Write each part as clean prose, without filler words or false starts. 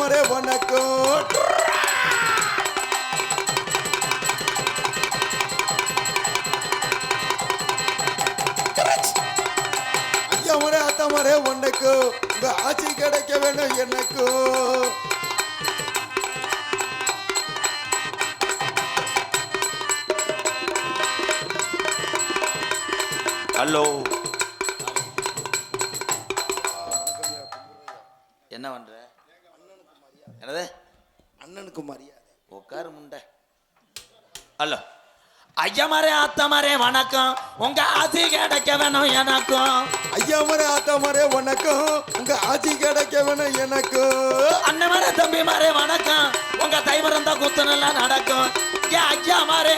அத்தமரே வணக்கம். ஐயா முறை அத்தமரே வணக்கம். உங்க ஆட்சி கிடைக்க வேணும் எனக்கும். ஹலோ, என்ன பண்ற? என்னது? அண்ணனுக்கு மரியாதை. உட்காரு முண்டை. ஹலோ, ஐயா மாரே ஆத்தா மாரே வணக்கம். உங்க ஆட்சி கிடைக்க வேணும் எனக்கும். ஐயா மாரே ஆத்தா மாரே வணக்கம். உங்க ஆட்சி கிடைக்க வேணும் எனக்கும். அண்ணன் மாரே தம்பி மாரே வணக்கம். உங்க தைவரம் தான் குத்து நல்லா நடக்கும். ஐயா மாரே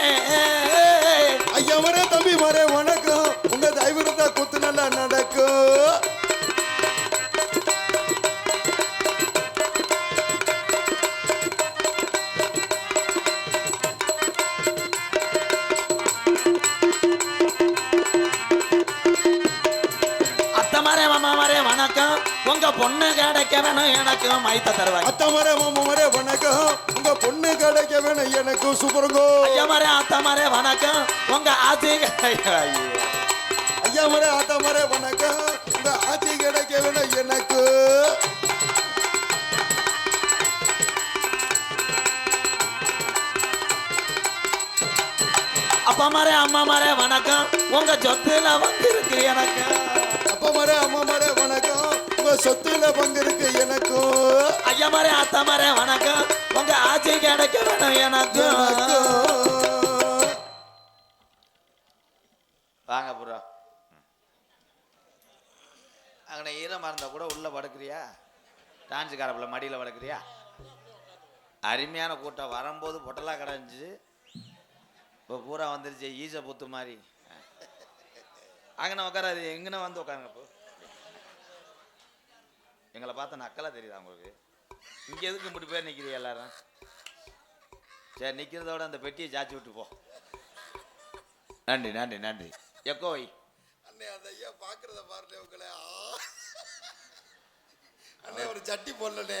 ஐயா மாரே தம்பி மாரே வணக்கம். உங்க தைவரம் தான் குத்து நல்லா நடக்கும். உங்க பொண்ணு கிடைக்க வேணும் எனக்கு மைத்த தருவாங்க. அத்தமரே மாமரே வணக்கம். உங்க பொண்ணு கிடைக்க வேணும் எனக்கு. சூப்பருங்கோ. ஐயா மாரே ஆத்தமரே வணக்கம். உங்க ஆட்சி ஐயா மாரே ஆத்தமரே வணக்கம். உங்க ஆட்சி கிடைக்க வேணும் எனக்கு. அப்பா மாரே அம்மா மாரே வணக்கம். உங்க சொத்துல வந்து இருக்கு எனக்கு. அப்பா மாரே அம்மா மாரே வணக்கம். உங்க சொத்துல பங்கு இருக்கு எனக்கும். ஐயா மாரே ஆத்தா மாரே வணக்கம். உங்க ஆட்சி கிடைக்க வேணும் எனக்கு. வாங்க புரோ. அங்கே ஈரமாக இருந்தால் கூட உள்ள படுக்கிறியா? டான்ஸ் காரப்பில் மடியில் படுக்கிறியா? அருமையான கூட்டம். வரும்போது பொட்டலாக கடைஞ்சி இப்போ பூரா வந்துருச்சு ஈச புத்து மாதிரி. அங்கன உட்காராது, எங்கன வந்து உட்காருங்க. இப்போ எங்களை பார்த்தா நக்கலா தெரியுதா உங்களுக்கு? இங்கே எதுக்கு இப்படி பேர் நிற்கிறீங்க எல்லாரும்? சரி, நிற்கிறதோட அந்த பெட்டியை சாச்சி விட்டு போ. நன்றி நன்றி நன்றி. எக்கோ வை அண்ணே. அந்த ஐயா பார்க்கறத பாருங்க உங்களை. அண்ணே ஒரு சட்டி போடலனே.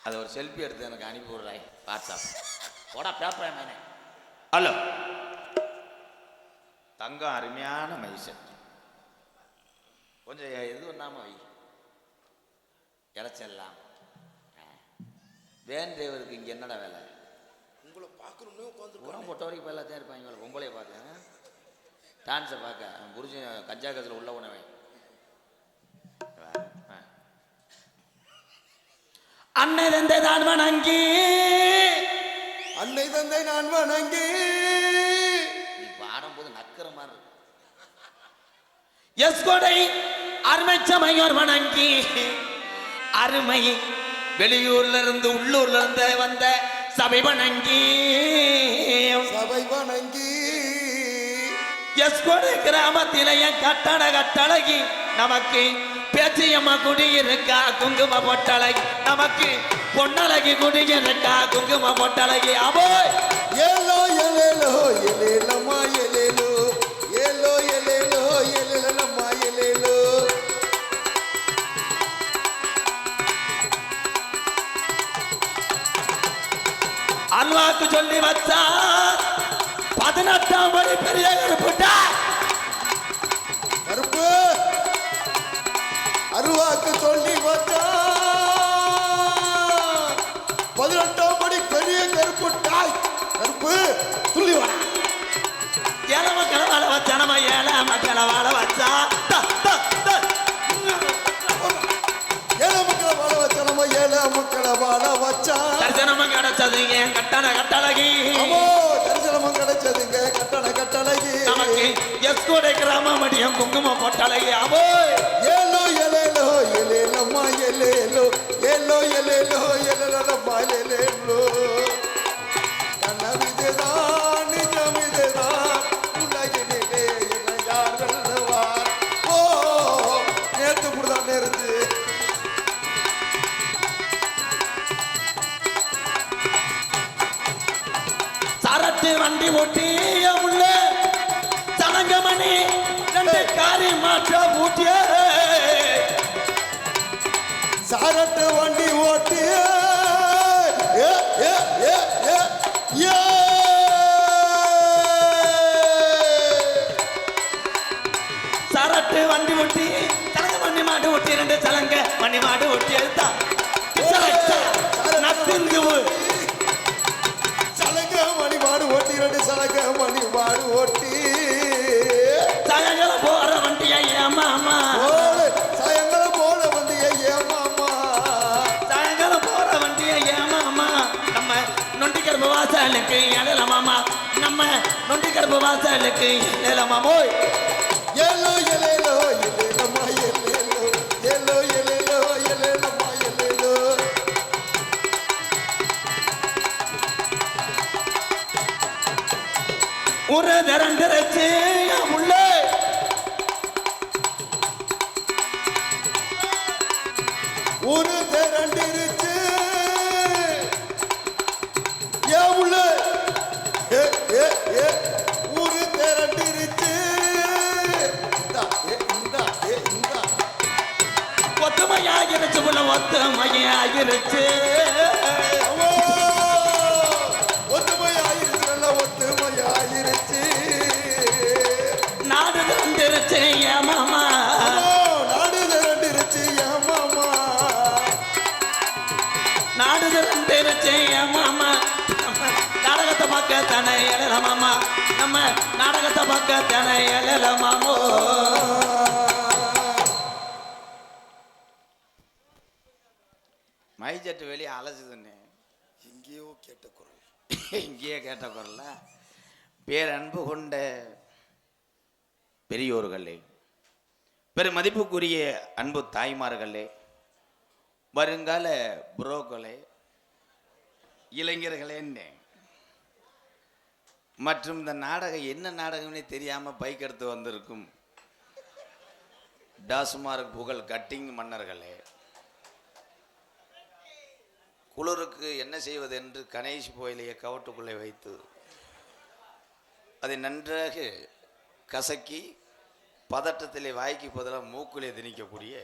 அதை ஒரு செல்ஃபி எடுத்து எனக்கு அனுப்பி விடுறாய் வாட்ஸ்அப். போடா பேப்பர் மேனே. ஹலோ, தங்கம் அருமையான மைசன். கொஞ்சம் எது ஒண்ணாம வை. இறைச்செல்லாம் வேன் டிரைவருக்கு இங்கே என்னடா வேலை? உங்களை பார்க்கணும்னு உட்காந்து உரம் பொட்ட வரைக்கும் எல்லாத்தையும் இருப்பாங்க. இவங்களை பொம்பளையை பார்க்க, டான்ஸை பார்க்க. புரிஞ்சு கஞ்சா கசில் உள்ள உணவை. அன்னை தந்தை தான் வணங்கி. அன்னை தந்தை நான் வணங்கி. நீ பாடும்போது நக்கிற மாதிரி இருக்கு. எஸ் கொடை அருமை சமையோர் வணங்கி. அருமை வெளியூர்ல இருந்து உள்ளூர்ல இருந்து வந்த சபை வணங்கி. சபை வணங்கி. எஸ் கொடை கிராமத்திலேய கட்டட கட்டழகி நமக்கு பேச்சியம்மா குடியிருக்கா குங்கும பொட்டழகி. நமக்கு பொன்னழகி குடியிருக்கா குங்கும பொட்டழகி. அபோ ஏலோ எலேலோ எலேலம்மா எலேலோ. ஏலோ எலேலோ எலேலம்மா எலேலோ. அல்வாக்கு சொல்லி வச்சா 18ஆம் படி பெரிய கருப்புட்டா. கருப்பு அருவாக்கு சொல்லி வச்சா 18ஆம் படி பெரிய கருப்பு டாய். கருப்பு துள்ளி வா. ஏழை மக்களை வாழ வச்சா. நம்ம ஏழை மக்களை வாழ வச்சா. ஏழை மக்களை வாழ வச்சா. நம்ம ஏழை மக்களை வாழ வச்சா. தரிசனமும் கிடைச்சதுங்க கட்டண கட்டழகி. தரிசனமும் கிடைச்சதுங்க கட்டண கட்டழகி. நமக்கு எஸ் கோடை கிராம மடியம் குங்கும பொட்டழகி. அபோ ஏலோ எலேலோ எலேலம்மா எலேலோ. ஏலோ எலேலோ எலேலம்மா எலேலோ. கனவிதுதான் நிஜமிதுதான் உலகினிலே யார் வெல்லுவார். ஓ நேற்று கூடதான் நேர்ந்து. சரட்டு வண்டி ஓட்டி உள்ள சனங்கமணி 2 காரி மாற்ற ஊட்டிய. சாரட்டு வண்டி வாசலுக்கு எழல மாமா நம்ம நொண்டி கருப்பு வாசலுக்கு எழல மாமோய் ஏலோ எலேலோ எலேலம்மா எலேலோ ஏலோ எலேலோ எலேலம்மா எலேலோ ஒரு திறந்துருச்சு உள்ள ஒரு திரண்டிருச்சு ஏன் உள்ள ஏ ஏ ஏ ஒரு திரண்டிருச்சு இந்தா ஏ இந்தா ஏ இந்தா ஒத்துமையாகிருச்சு உள்ள ஒத்துமையாகிருச்சு அவோ ஒத்துமையாயிருச்சு நல்ல ஒத்துமையாயிருச்சு நாடு திறந்துருச்சு ஏன் மாமா நாடு திரண்டிருச்சு ஏன் மாமா நாடு திறந்துருச்சு ஏன் மாமா நம்ம நாடகத்தை பார்க்க தானே எழல மாமா நம்ம நாடகத்தை பார்க்க தானே எழல மாமோ மைஜெட்டு வெளியே அலசுதுன்னு எங்கேயோ கேட்ட குரல் இங்கேயே கேட்ட குரல்ல பேரன்பு கொண்ட பெரியோர்களே பெருமதிப்புக்குரிய அன்பு தாய்மார்களே வருங்கால புரோக்களே இளைஞர்களேன்னு மற்றும் இந்த நாடகம் என்ன நாடகம்னே தெரியாம பைக் எடுத்து வந்திருக்கும் டாஸ்மார்க் புகழ் கட்டிங் மன்னர்களே குளிருக்கு என்ன செய்வது என்று கணேஷ் போயிலையை கவட்டுக்குள்ளே வைத்து அதை நன்றாக கசக்கி பதட்டத்திலே வாய்க்கு பதிலாக மூக்குலே திணிக்கக்கூடிய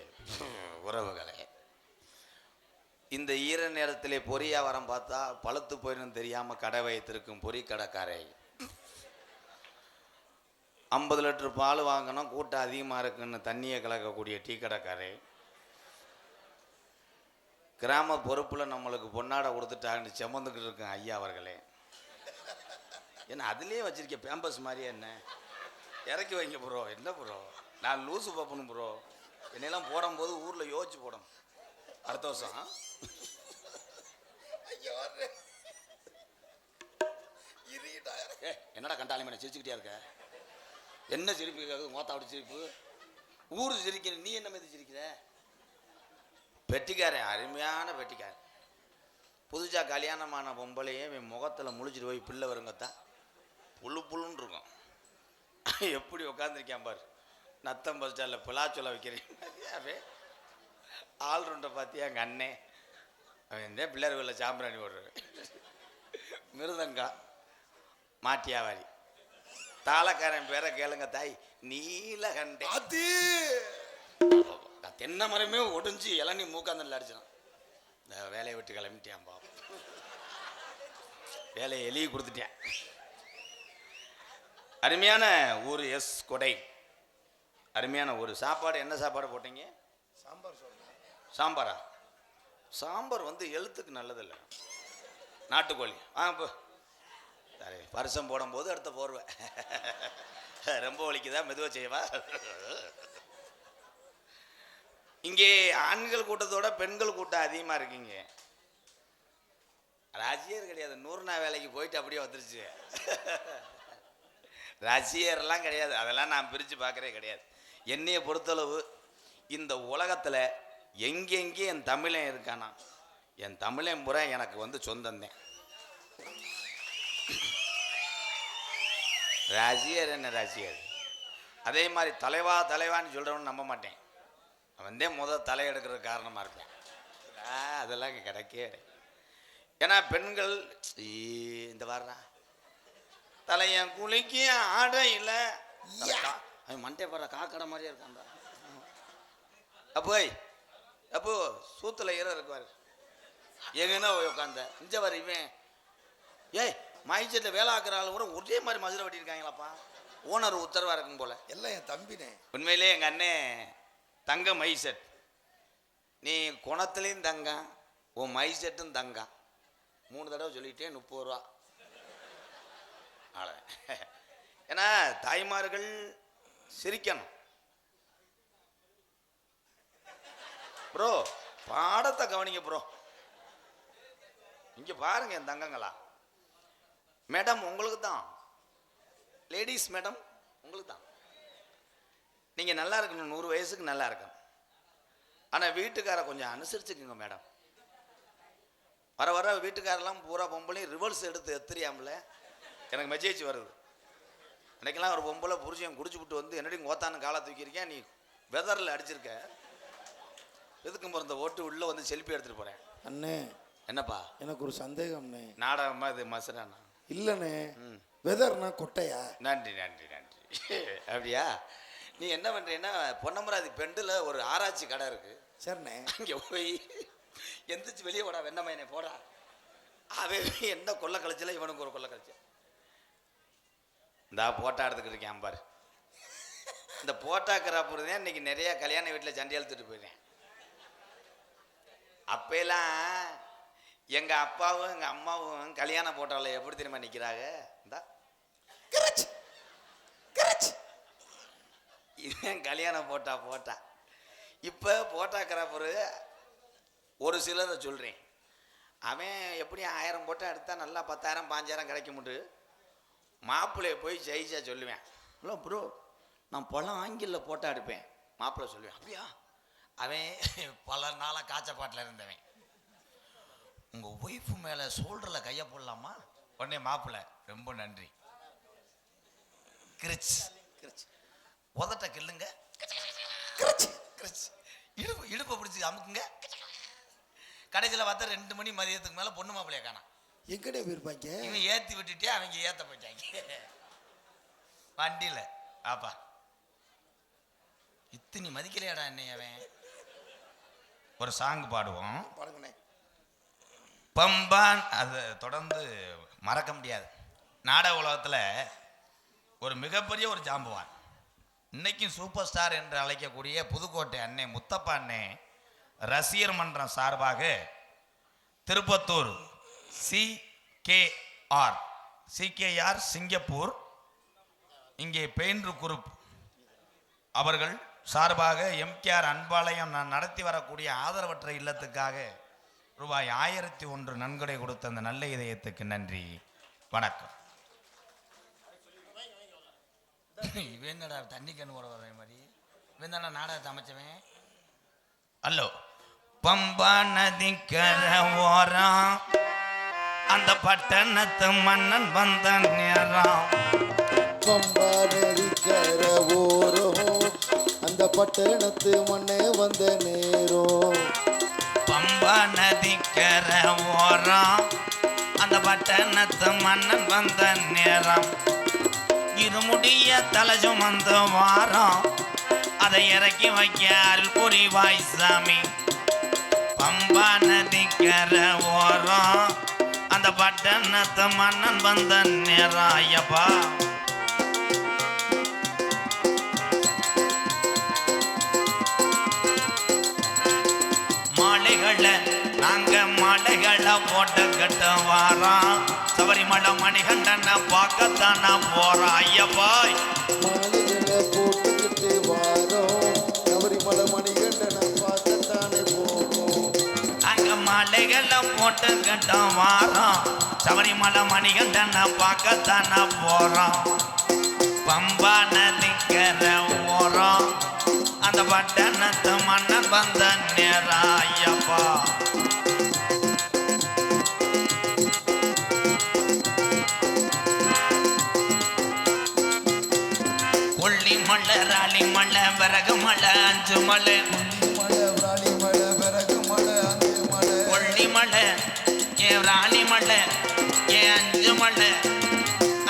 உறவுகளே இந்த ஈர நேரத்திலே பொரியாவரம் பார்த்தா பழுத்து போயிடும் தெரியாம கடை வைத்திருக்கும் பொறி கடைக்காரை 50 லிட்டர் பால் வாங்கணும் கூட்டம் அதிகமாக இருக்குன்னு தண்ணியை கலக்கக்கூடிய டீ கடைக்காரை கிராம பொறுப்பில் நம்மளுக்கு பொன்னாடை கொடுத்துட்டாங்கன்னு செமந்துக்கிட்டு இருக்கேன் ஐயா அவர்களே ஏன்னா அதுலேயே வச்சிருக்க பேம்பஸ் மாதிரியே என்ன இறக்கி வைங்க ப்ரோ என்ன ப்ரோ நான் லூசு பார்ப்பணும் ப்ரோ என்னெல்லாம் போடும்போது ஊரில் யோசிச்சு போடணும் அடுத்த வருஷம் என்னடா கண்டாலி மேலே சிரிச்சுக்கிட்டே இருக்க என்ன சிரிப்பு மோத்தாவோட சிரிப்பு ஊர் சிரிக்கிற நீ என்ன மீது சிரிக்கிற பெட்டிக்காரன் அருமையான பெட்டிக்காரன் புதுசாக கல்யாணமான பொம்பளையே என் முகத்தில் முழிச்சிட்டு போய் பிள்ளை வருங்கத்தான் புல்லுன்னு இருக்கும் எப்படி உட்காந்துருக்கேன் பாரு நத்தம் பஸ் ஸ்டாண்டில் பிளாச்சொல்ல வைக்கிறேன் ஆல்ரவுண்டை பார்த்தியா எங்கள் அண்ணே அவன் இந்த பிள்ளையார் வீட்டில் சாம்பிராணி ஓடுறேன் மிருதங்கா மாட்டியாவாரி தாளக்காரன் பேரை கேளுங்க தாய் நீலகண்டே அது தென்னை மரமே ஒடிஞ்சு இளநீ மூக்காந்தல் அடிச்சான் இந்த வேலையை விட்டு கிளம்பிட்டேன் பா வேலையை எழுதி கொடுத்துட்டேன் அருமையான ஊர் எஸ் கொடை அருமையான ஒரு சாப்பாடு என்ன சாப்பாடு போட்டீங்க சாம்பாரா சாம்பார் வந்து எழுத்துக்கு நல்லதில்லை நாட்டுக்கோழி இப்போ சரி பரிசம் போடும்போது அடுத்த போர்வை ரொம்ப வலிக்குதா மெதுவாக செய்வா இங்கே ஆண்கள் கூட்டத்தோட பெண்கள் கூட்டம் அதிகமாக இருக்கீங்க ரசிகர் கிடையாது 100 நாள் வேலைக்கு போயிட்டு அப்படியே வந்துருச்சு ரசிகர்லாம் கிடையாது அதெல்லாம் நான் பிரித்து பார்க்குறே கிடையாது என்னையை பொறுத்தளவு இந்த உலகத்தில் எங்கெங்கே என் தமிழன் இருக்கானா என் தமிழன் முறை எனக்கு வந்து சொந்தந்தேன் ரசிகர் என்ன ரசிகர் அதே மாதிரி தலைவான்னு சொல்கிறவன்னு நம்ப மாட்டேன் அவன் முதல் தலை எடுக்கிற காரணமாக இருப்பேன் அதெல்லாம் இங்கே கிடைக்கவே ஏன்னா பெண்கள் இந்த வாரா தலையன் குளிக்க ஆடை இல்லை அவன் மண்டே பாடுற காக்கடை மாதிரியே இருக்கான்டா அப்போ சூத்துல ஈரம் இருக்குவார் எங்கன்னா உட்காந்த இஞ்ச வர இவன் ஏய் மைச்செட்டில் வேலை ஆக்குற ஆள் கூட ஒரே மாதிரி மதுரை வெட்டியிருக்காங்களாப்பா ஓனர் உத்தரவா இருக்கும் போல எல்லாம் என் தம்பினே உண்மையிலே எங்கள் அண்ணே தங்க மைசெட் நீ குணத்துலேயும் தங்கம் உன் மைசெட்டும் தங்கம் 3 தடவை சொல்லிட்டேன் 30 ரூபா அவ்வளோ ஏன்னா தாய்மார்கள் சிரிக்கணும் ப்ரோ பாடத்தை கவனிங்க ப்ரோ இங்கே பாருங்க என் தங்கங்களா மேடம் உங்களுக்கு தான், லேடிஸ் மேடம் உங்களுக்கு தான். நீங்கள் நல்லா இருக்கணும், 100 வயசுக்கு நல்லா இருக்கணும். ஆனால் வீட்டுக்கார கொஞ்சம் அனுசரிச்சுக்குங்க மேடம். வர வர வீட்டுக்காரெல்லாம் பூரா பொம்பளையும் ரிவர்ஸ் எடுத்து தெரியாமல எனக்கு மெசேஜ் வருது. அன்றைக்கெல்லாம் ஒரு பொம்பளை புருஷன் குடிச்சு விட்டு வந்து என்னடி கோத்தான்னு காலை தூக்கியிருக்கேன், நீ வெதரில் அடிச்சிருக்க, எதுக்கும் பிறந்த ஓட்டு உள்ளே வந்து செல்ஃபி எடுத்துகிட்டு போகிறேன். அண்ணே என்னப்பா எனக்கு ஒரு சந்தேகம்ண்ணே. நாடகமா இது மசரானா? இல்லைண்ணே, வெதர்னா கொட்டையா? நன்றி நன்றி நன்றி. அப்படியா? நீ என்ன பண்ணுறீன்னா பொன்னமராதி பெண்டில் ஒரு ஆராய்ச்சி கடை இருக்குது. சரிண்ணே. அங்கே போய் எந்திரிச்சு வெளியே போடா, வெண்ணமையனே போடா. அவன் என்ன கொள்ளை கழிச்சல, இவனுக்கு ஒரு கொள்ளை கழிச்ச. இந்த போட்டா எடுத்துக்கிட்டு இருக்கேன் பாரு. இந்த போட்டாக்கிறாப்புறது தான் இன்னைக்கு நிறைய கல்யாண வீட்டில் சண்டை எழுத்துட்டு போயிடுறேன். அப்பெல்லாம் எங்கள் அப்பாவும் எங்கள் அம்மாவும் கல்யாண போட்டாவில் எப்படி தெரியுமா நிற்கிறாங்க? இந்தா இதுதான் கல்யாண போட்டா. இப்போ போட்டாக்கிறாப்புற ஒரு சிலரை சொல்கிறேன். அவன் எப்படி 1000 போட்டா எடுத்தால் நல்லா 10,000 5,000 கிடைக்க முடியும். மாப்பிள்ளைய போய் ஜெயிச்சா சொல்லுவேன், ஹலோ ப்ரோ நான் பல ஆங்கிளில் போட்டா எடுப்பேன். மாப்பிள்ளை சொல்லுவேன், அப்படியா? அவன் பல நாளாக காய்ச்சப்பாட்டில் இருந்தவன். உங்கள் ஒய்ஃபு மேலே ஷோல்டரில் கையை போடலாமா? உடனே மாப்பிள்ளை ரொம்ப நன்றி. கிரிச் உதட்ட கிள்ளுங்க, இடுப்பை பிடிச்சி அமுக்குங்க. கடைசியில் பார்த்தா 2 மணி மதியத்துக்கு மேலே பொண்ணு மாப்பிள்ளைய காணாம். எங்கடே போயிருப்பாங்க? இவன் ஏற்றி விட்டுட்டே அவங்க ஏற்ற போயிட்டாங்க வண்டியில். ஆப்பா இத்தனி மதிக்கலையாடா என்னை அவன். ஒரு சாங் பாடுவோம், பாடுங்கண்ணே. பம்பான். அது தொடர்ந்து மறக்க முடியாது. நாடக உலகத்தில் ஒரு மிகப்பெரிய ஒரு ஜாம்பவான், இன்னைக்கும் சூப்பர் ஸ்டார் என்று அழைக்கக்கூடிய புதுக்கோட்டை அண்ணே முத்தப்பா அண்ணே ரசிகர் மன்றம் சார்பாக திருப்பத்தூர் சிகேஆர் சிங்கப்பூர் இங்கே பெயிண்டர் குரூப் அவர்கள் சார்பாக எம்கேஆர் அன்பாலயம் நான் நடத்தி வரக்கூடிய ஆதரவற்ற இல்லத்துக்காக ரூபாய் 1001 நன்கொடை கொடுத்த அந்த நல்ல இதயத்துக்கு நன்றி, வணக்கம். இவன் என்னடா தண்ணி கண்ணு போட வர்ற மாதிரி? இவன் தானே நாடகத்தை அமைச்சவன். ஹலோ. பம்பா நதிக்கரை ஓரம் அந்த பட்டணத்து மன்னன் வந்த நேரம். பம்பா நதிக்கரை ஓரம் அந்த பட்டணத்து மண்ணே வந்த நேரம். பம்பா நதிக்கரை ஓரம் அந்த பட்டணத்து மன்னன் வந்த நேரம். இருமுடிய தலை சுமந்து வாரம் அதை இறக்கி வைக்க அருள் புரிவாய் சாமி. பம்பா நதிக்கரை ஓரம் அந்த பட்டணத்து மன்னன் வந்த நேரம். ஐயப்பா மாலைகளை நாங்க மாலைகளை போட்டு கட்ட வாரம். சபரிமலை மணிகண்டனை பார்க்கத்தான போறோம். ஐயப்பாய் மாலைகளை போட்டுக்கிட்டு வாரோம், சபரிமலை மணிகண்டனை பார்க்கத்தானே போறோம். அங்க மாலைகளை போட்டு கட்ட வாரம். சபரிமலை மணிகண்டனை பார்க்கத்தான போறோம். பம்பா நதிக்கரை ஓரம் அந்த பட்டணத்து மன்னன் வந்த நேரம். ஐயப்பா கொல்லி மலை ராளி மலை விறகு மலை 5 மலை. கொல்லி மலை ஏன் ராணி மலை ஏன் 5 மலை.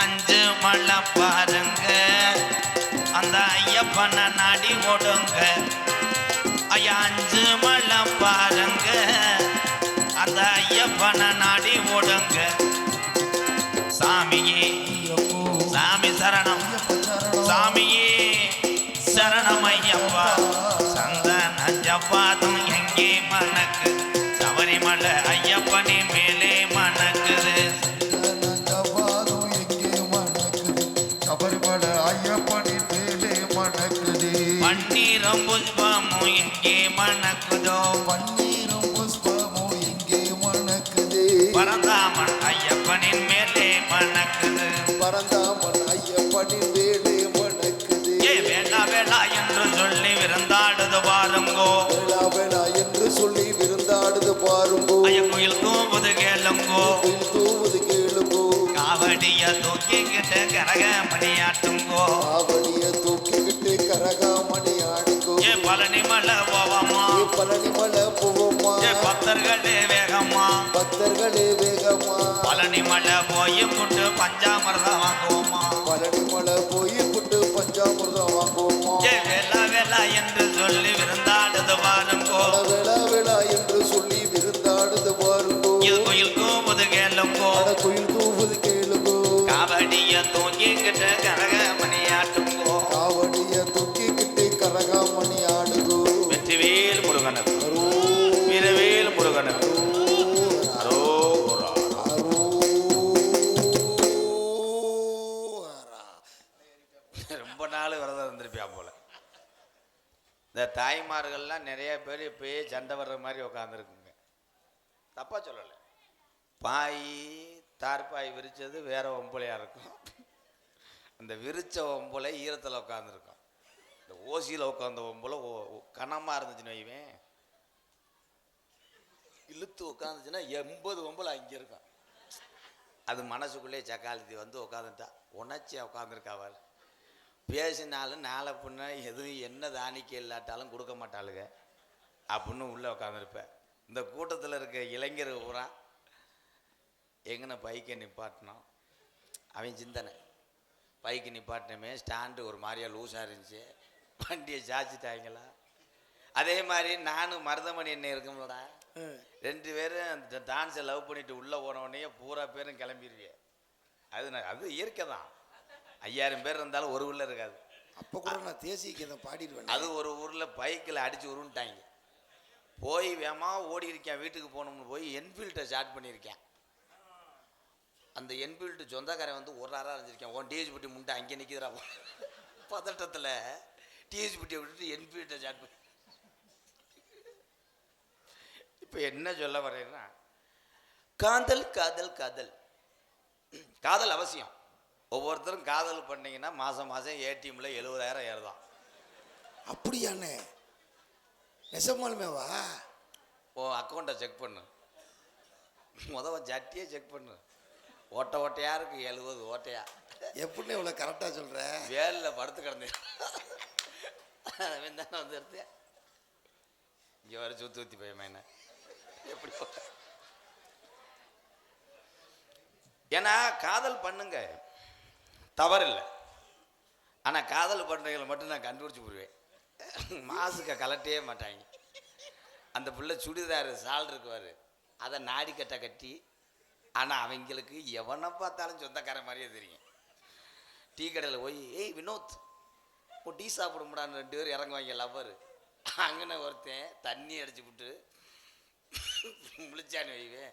5 மலை பாருங்க அந்த ஐயப்பனை நாடி ஓடுங்க. ஐயா 5 மலை பாருங்க அந்த ஐயப்பனை நாடி ஓடுங்க. சாமியே சாமி சரணம், சாமியே சரணம் ஐயப்பா. சந்தன ஜப்பாதும் எங்கே மணக்கு, சபரிமலை ஐயப்பனே மேலே மணக்குது. சபரிமலை ஐயப்பனின் மேலே மணக்குது. பன்னீரும் புஷ்பமும் எங்கே மணக்குதோ, பன்னீரும் புஷ்பமும் எங்கே மணக்குது. பரந்தாமன் ஐயப்பனின் மேலே மணக்குது பரந்தாமன் ஐயப்பனின் வேலை மணக்குது ஏ வேளா வேளா என்று சொல்லி விருந்தாடுது பாருங்கோ வேளா வேளா என்று சொல்லி விருந்தாடுது பாருங்கோ ஐய குயில் தூவுது கேளுங்கோ குயில் தூவுது கேளுங்கோ காவடிய தூக்கிக்கிட்டு கரக மணியாட்டுங்கோ காவடிய தூக்கிக்கிட்டு கரகாமணி ஆடுங்கோ ஏ பழனி மலை போவமா பழனி மலை போவோமா ஏ பக்தர்களே வேகமா பக்தர்களே வேகமா பழனி மலை போய் புட்டு பஞ்சாமிர்தம் வாங்குவோமா பழனி மலை போய் புட்டு பஞ்சாமிர்தம் வாங்குவோமா ஏ வேளா வேளா என்று சொல்லி விருந்தாடுது பாருங்கோ வேளா வேளா என்று சொல்லி விருந்தாடுது பாருங்கோ இது குயில் தூவுது கேளுங்கோ குயில் தூவுது கேளுங்கோ காவடிய தூங்கிக்கிட்டு கரக மணியாட்டுங்கோ காவடிய தூக்கிக்கிட்டு கரகாமணி ஆடுங்கோ வெற்றிவேல் முருகனுக்கு வீரவேல் முருகனுக்கு அரோகரா. ரொம்ப நாள் விரதம் இருந்திருப்பியா போல. இந்த தாய்மார்கள்லாம் நிறைய பேர் இப்பயே சண்டை வர்ற மாதிரி உட்காந்துருக்குங்க. தப்பா சொல்லலை. பாய் தார்பாய் விரிச்சது வேற ஒம்பளையா இருக்கும். அந்த விரிச்ச ஒம்பளை ஈரத்தில் உட்காந்துருக்கும். இந்த ஓசியில் உட்காந்த ஒம்பளை கனமாக இருந்துச்சுன்னு வைவேன், இழுத்து உட்காந்துச்சுன்னா 80 ஒம்பளை அங்கே இருக்கும். அது மனசுக்குள்ளே சக்காலத்தி வந்து உட்காந்துட்டா உணர்ச்சியாக உட்காந்துருக்காவார். பேசினாலும் நாளை பின்ன எதுவும் என்ன தானிக்க இல்லாட்டாலும் கொடுக்க மாட்டாளுங்க அப்படின்னு உள்ளே உட்காந்துருப்பேன். இந்த கூட்டத்தில் இருக்க இளைஞர் பூரா எங்கன பைக்கை நிப்பாட்டினோம், அவன் சிந்தனை பைக்கு நிப்பாட்டினமே ஸ்டாண்டு ஒரு மாதிரியா லூஸாக இருந்துச்சு, வண்டியை சாச்சிட்டாங்களா. அதே மாதிரி நானும் மருதமணி என்ன இருக்கும்லடா, 2 பேரும் அந்த டான்ஸை லவ் பண்ணிட்டு உள்ளே போனவுடனே பூரா பேரும் கிளம்பிடுவேன். அது இயற்கை தான். 5000 பேர் இருந்தாலும் ஒரு ஊரில் இருக்காது. அப்போ கூட நான் தேசிய பாடிடுவேன். அது ஒரு ஊரில் பைக்கில் அடித்து உருண்டாங்க. போய் வேமா ஓடி இருக்கேன், வீட்டுக்கு போகணும்னு போய் என்ஃபீல்டை ஸ்டார்ட் பண்ணியிருக்கேன். அந்த என்ஃபீல்டு சொந்தக்காரன் வந்து ஒரு அரை அரைஞ்சிருக்கேன். டிஎஸ் பட்டி முண்டை அங்கே நிற்கிறா பதட்டத்தில் டிஎஸ் பட்டியை விட்டுட்டு என்ஃபீல்டை ஸ்டார்ட் பண்ணி. இப்போ என்ன சொல்ல வரேன்னா, காதல் காதல் காதல் காதல் அவசியம். ஒவ்வொருத்தரும் காதல் பண்ணீங்கன்னா மாதம் மாதம் ஏடிஎம்ல 70,000 ஏறுதான். அப்படியாண்ணே? நெசமாலுமேவா? ஓ அக்கௌண்ட்டை செக் பண்ணு, முதல் ஜட்டியை செக் பண்ணு. ஓட்டையா இருக்கு 70 ஓட்டையா. எப்படின்னு இவ்வளோ கரெக்டாக சொல்கிற? வேலில் படுத்து கிடந்தேன் தானே வந்து எடுத்தேன். இங்கே வர சுற்றி பையன் என்ன எப்படி. ஏன்னா காதல் பண்ணுங்க, தவறில்லை. ஆனால் காதல் பண்ணுறவங்களை மட்டும் நான் கண்டுபிடிச்சி போடுவேன். மாசுக்க கலட்டவே மாட்டாங்க. அந்த பிள்ளை சுடிதார் சால் இருக்குவார், அதை நாடி கட்டை கட்டி. ஆனால் அவங்களுக்கு எவனை பார்த்தாலும் சொந்தக்காரன் மாதிரியே தெரியும். டீ கடையில் போய் ஏய் வினோத் இப்போ டீ சாப்பிட முடியான்னு 2 பேர் இறங்குவாங்க லவ்வர். அங்கன ஒருத்தன் தண்ணி அடிச்சு விட்டு முழிச்சான்னு வைவேன்,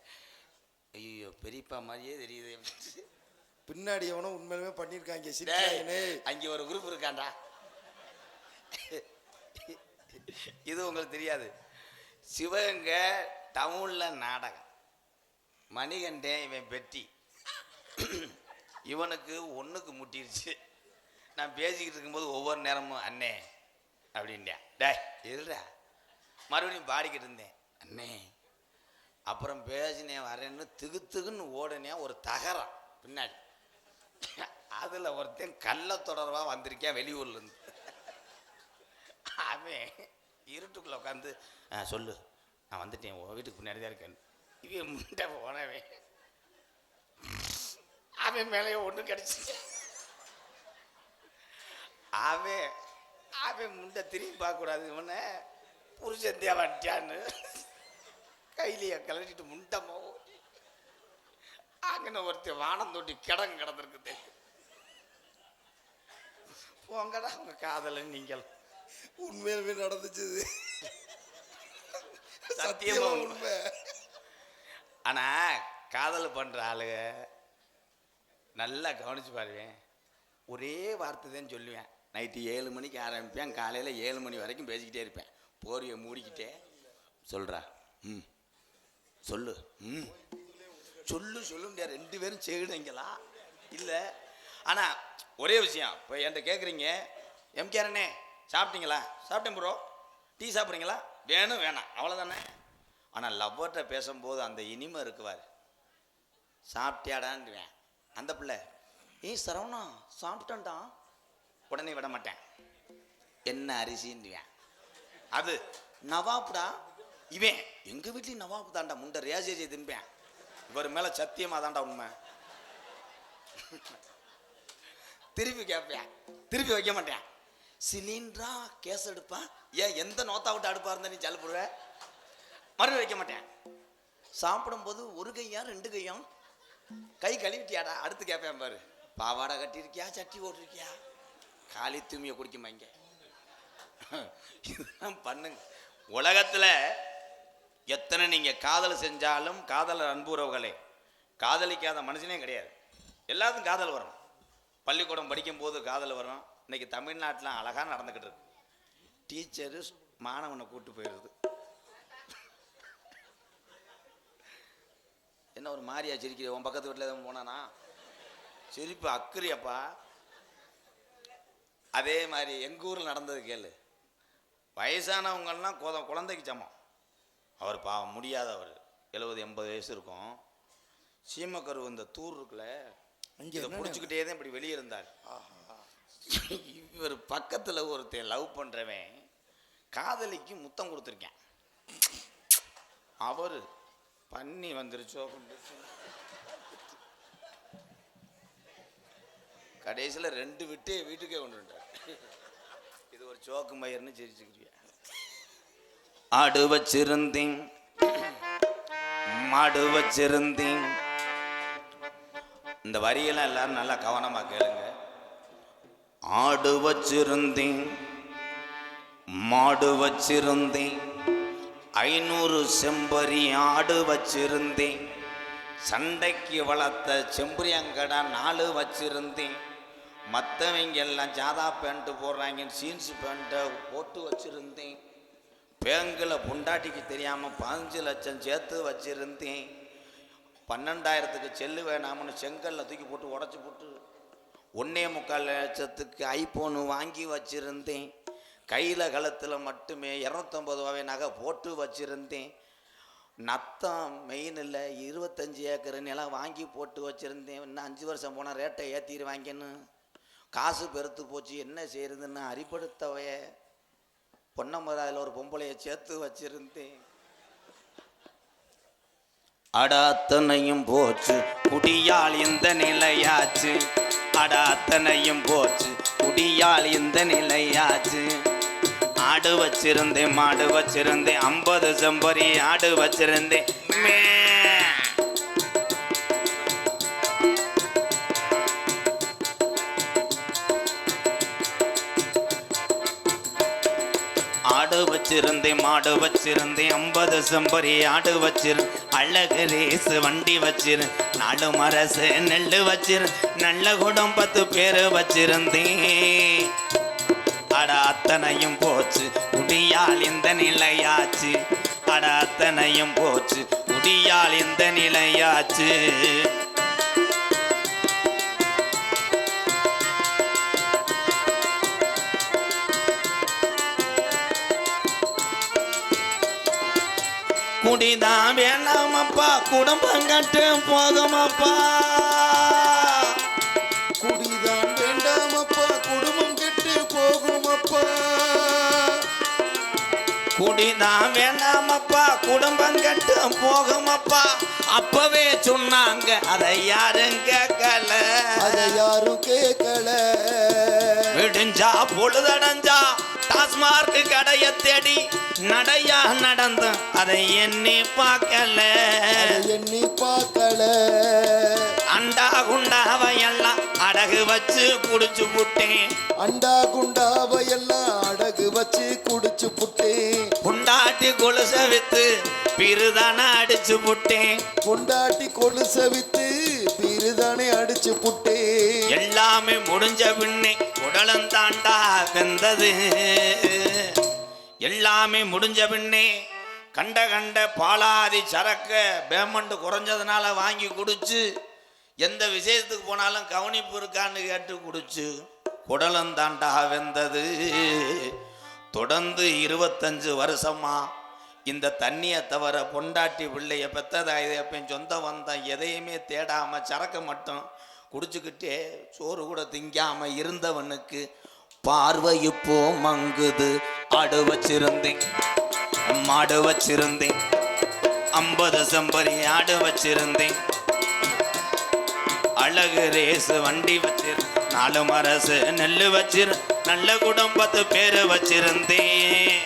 ஐயோ பெரியப்பா மாதிரியே தெரியுது. பின்னாடி எவனோ உண்மையிலுமே பண்ணியிருக்காங்க. அங்கே ஒரு குரூப் இருக்காண்டா, இது உங்களுக்கு தெரியாது. சிவகங்கை டவுனில் நாடகம், மணிகண்டேன் இவன் பெட்டி. இவனுக்கு ஒன்றுக்கு முட்டிருச்சு. நான் பேசிக்கிட்டு இருக்கும்போது ஒவ்வொரு நேரமும் அண்ணே அப்படின்ட்டேன். டே இருடா, மறுபடியும் பாடிக்கிட்டு இருந்தேன் அண்ணே. அப்புறம் பேசினேன் வரேன்னு திகுன்னு ஓடுனேன். ஒரு தகரம் பின்னாடி, அதில் ஒருத்தன் கள்ள தொடர்பாக வந்திருக்கேன் வெளியூர்லேருந்து. அவன் இருட்டுக்குள்ளே உட்காந்து சொல்லு நான் வந்துட்டேன், உன் வீட்டுக்கு பின்னாடி தான் இருக்கேன். இவன் முண்டை போனவன், அவன் மேலேயே ஒன்று கிடச்சிச்சு. அவன் முண்டை திரும்பி பார்க்கக்கூடாது, இவனை புருஷன் தேவான்ட்டான்னு கையிலேயே கிளட்டிட்டு முண்டமா ஓடி அங்கன ஒருத்தர் வானம் தொட்டி கிடந்திருக்குது. போங்கடா உங்க காதல நீங்கள். உண்மையிலுமே நடந்துச்சு, சத்தியமா உண்மை. ஆனா காதல் பண்ற ஆளுக நல்லா கவனிச்சு பாருவேன். ஒரே வார்த்தை தான் சொல்லுவேன். நைட்டு 7 மணிக்கு ஆரம்பிப்பேன், காலையில் 7 மணி வரைக்கும் பேசிக்கிட்டே இருப்பேன். போர்வையை மூடிக்கிட்டே சொல்கிறா சொல்லு சொல்லு சொல்ல முடியாது. 2 பேரும் செய்யணுங்களா இல்லை. ஆனால் ஒரே விஷயம், இப்போ என்கிட்ட கேட்குறீங்க, எம்கேரண்ணே சாப்பிட்டீங்களா? சாப்பிட்டேன் ப்ரோ. டீ சாப்பிட்றீங்களா? வேணும் வேணாம் அவ்வளோதானே. ஆனால் லவ்வர்கிட்ட பேசும்போது அந்த இனிமை இருக்குவார். சாப்பிட்டியாடான்டுவேன். அந்த பிள்ளை சரவணா சாப்பிட்டேன்டா, உடனே விட மாட்டேன். என்ன அரிசின்னுவேன். அது நவாப்டா, இவன் எங்கள் வீட்லேயும் நவாப் தாண்டா, முண்டை ரேஜேஜி திம்பேன். இவர் மேலே சத்தியமாக தாண்டா உண்மை. திருப்பி கேட்பேன், திருப்பி வைக்க மாட்டேன். சிலிண்டரா கேஸ் எடுப்பேன். ஏன் எந்த நோத்தா விட்டு அடுப்பா இருந்தா நீ ஜலுப்புடுவ? மறுபடியும் வைக்க மாட்டேன். சாப்பிடும்போது ஒரு கையா 2 கையும் கை கழுவிட்டியாடா? அடுத்து கேட்பேன் பாரு, பாவாடை கட்டியிருக்கியா, சட்டி ஓட்டிருக்கியா, காலி தூமியை குடிக்குமா? இங்க இதெல்லாம் பண்ணுங்க. உலகத்துல எத்தனை நீங்க காதல் செஞ்சாலும், காதலர் அன்புறவுகளே, காதலிக்காத மனுஷனே கிடையாது. எல்லாத்துக்கும் காதல் வரும். பள்ளிக்கூடம் படிக்கும் போது காதல் வரும். இன்னைக்கு தமிழ்நாட்டில் அழகா நடந்துக்கிட்டு இருக்கு. டீச்சரு மாணவனை கூட்டு போயிடுது. என்ன ஒரு மாதிரியா சிரிக்கிற? உன் பக்கத்து வீட்டில் எதுவும் போனானா சிரிப்பு அக்கறியப்பா. அதே மாதிரி எங்கள் ஊரில் நடந்தது கேளு. வயசானவங்கள்லாம் குழந்தைக்கு சமம். அவர் பாவம் முடியாதவர், 70-80 வயசு இருக்கும். சீமக்கரு இந்த தூர் இருக்குல்ல, இதை பிடிச்சிக்கிட்டே தான் இப்படி வெளியே இருந்தார். இவர் பக்கத்தில் ஒருத்தன் லவ் பண்ணுறவன் காதலிக்கு முத்தம் கொடுத்துருக்கேன். அவர் பண்ணி வந்துருச்சோ, கடைசியில் 2 விட்டு வீட்டுக்கே கொண்டு வந்துட்டார். இது ஒரு சோக்கு மயிர்னு சிரிச்சுக்கிறியா? ஆடு வச்சிருந்தேன் மாடு வச்சிருந்தேன். இந்த வரியெல்லாம் எல்லாரும் நல்லா கவனமா கேளுங்க. ஆடு வச்சிருந்தேன் மாடு வச்சிருந்தேன், 500 செம்பரி ஆடு வச்சிருந்தேன், சண்டைக்கு வளர்த்த செம்பரியங்கடா 4 வச்சிருந்தேன். மற்றவங்க எல்லாம் ஜாதா பேண்ட்டு போடுறாங்க, ஜீன்ஸு பேண்ட்டை போட்டு வச்சிருந்தேன். பேங்கில் பொண்டாட்டிக்கு தெரியாமல் 15 லட்சம் சேர்த்து வச்சிருந்தேன். 12,000க்கு செல்லு வேணாம்னு செங்கல்ல தூக்கி போட்டு உடச்சி போட்டு 1.25 லட்சத்துக்கு ஐபோனு வாங்கி வச்சிருந்தேன். கையில் கழுத்தில் மட்டுமே 250 ரூபாய் நகை போட்டு வச்சிருந்தேன். நத்தம் மெயின் இல்லை, 25 ஏக்கர் நிலம் வாங்கி போட்டு வச்சிருந்தேன். இன்னும் 5 வருஷம் போனால் ரேட்டை ஏற்றிடுவாங்கன்னு காசு பெருத்து போச்சு, என்ன செய்யறதுன்னு அரிப்படுத்தவைய பொன்னமராயில் ஒரு பொம்பளையை சேர்த்து வச்சிருந்தேன். அடாத்தனையும் போச்சு குடியால் இந்த நிலையாச்சு, அடாத்தனையும் போச்சு குடியால் இந்த நிலையாச்சு. ஆடு வச்சிருந்தேன் மாடு வச்சிருந்தேன், 50 செம்பரி ஆடு வச்சிருந்தேன். ஆடு வச்சிருந்தேன் மாடு வச்சிருந்தேன், 50 செம்பரி ஆடு வச்சிரு, அழகு ரேசு வண்டி வச்சிரு, 4 மரசு நெல்லு வச்சிரு, நல்ல குடம் 10 பேரு வச்சிருந்தேன். அட அத்தனையும் போச்சு குடியால் இந்த நிலையாச்சு, அட அத்தனையும் போச்சு குடியால் இந்த நிலையாச்சு. குடிதான் வேணாமப்பா, குடும்பம் கட்டு போகுமப்பா. குடிதான் வேண்டாமப்பா, குடும்பம் கெட்டு போகுமப்பா. குடிதான் வேணாமப்பா, குடும்பம் கட்டு போகுமப்பா. அப்பவே சொன்னாங்க, அதை யாரும் கேட்கல, அதை யாரும் கேட்கல. விடிஞ்சா பொழுதடைஞ்சா டாஸ்மார்க் கடைய தேடி நடையா நடந்த, அதை எண்ணி பார்க்கல, எண்ணி பார்க்கல. அண்டா குண்டாவையெல்லாம் அடகு வச்சு குடிச்சு புட்டேன், அண்டா குண்டாவையெல்லாம் அடகு வச்சு குடிச்சு புட்டேன். பொண்டாட்டி கொலுச வித்து பிறுதானே அடிச்சு புட்டேன், பொண்டாட்டி கொலுச வித்து பிறுதானே அடிச்சு புட்டேன். எல்லாமே முடிஞ்ச பின்னே உடலம் தாண்டா வெந்தது, எல்லாமே முடிஞ்ச பின்னே கண்ட பாலாதி சரக்க பேமெண்ட் குறைஞ்சதுனால வாங்கி குடிச்சு எந்த விஷயத்துக்கு போனாலும் கவனிப்பு இருக்கான்னு கேட்டு குடிச்சு குடலம் தாண்டா வெந்தது. தொடர்ந்து 25 வருஷமா இந்த தண்ணியை தவிர பொண்டாட்டி பிள்ளைய பெத்ததாயுது எப்பயும் சொந்த வந்தம் எதையுமே தேடாம சரக்கு மட்டும் குடிச்சுக்கிட்டே சோறு கூட திங்காம இருந்தவனுக்கு பார்வை இப்போ மங்குது. ஆடு வச்சிருந்தேன், மாடு வச்சிருந்தேன், 50 செம்பரி ஆடு வச்சிருந்தேன், அழகு ரேசு வண்டி வச்சிரு, 4 மரசு நெல்லு வச்சிரு, நல்ல குடும்பத்து பேரு வச்சிருந்தேன்.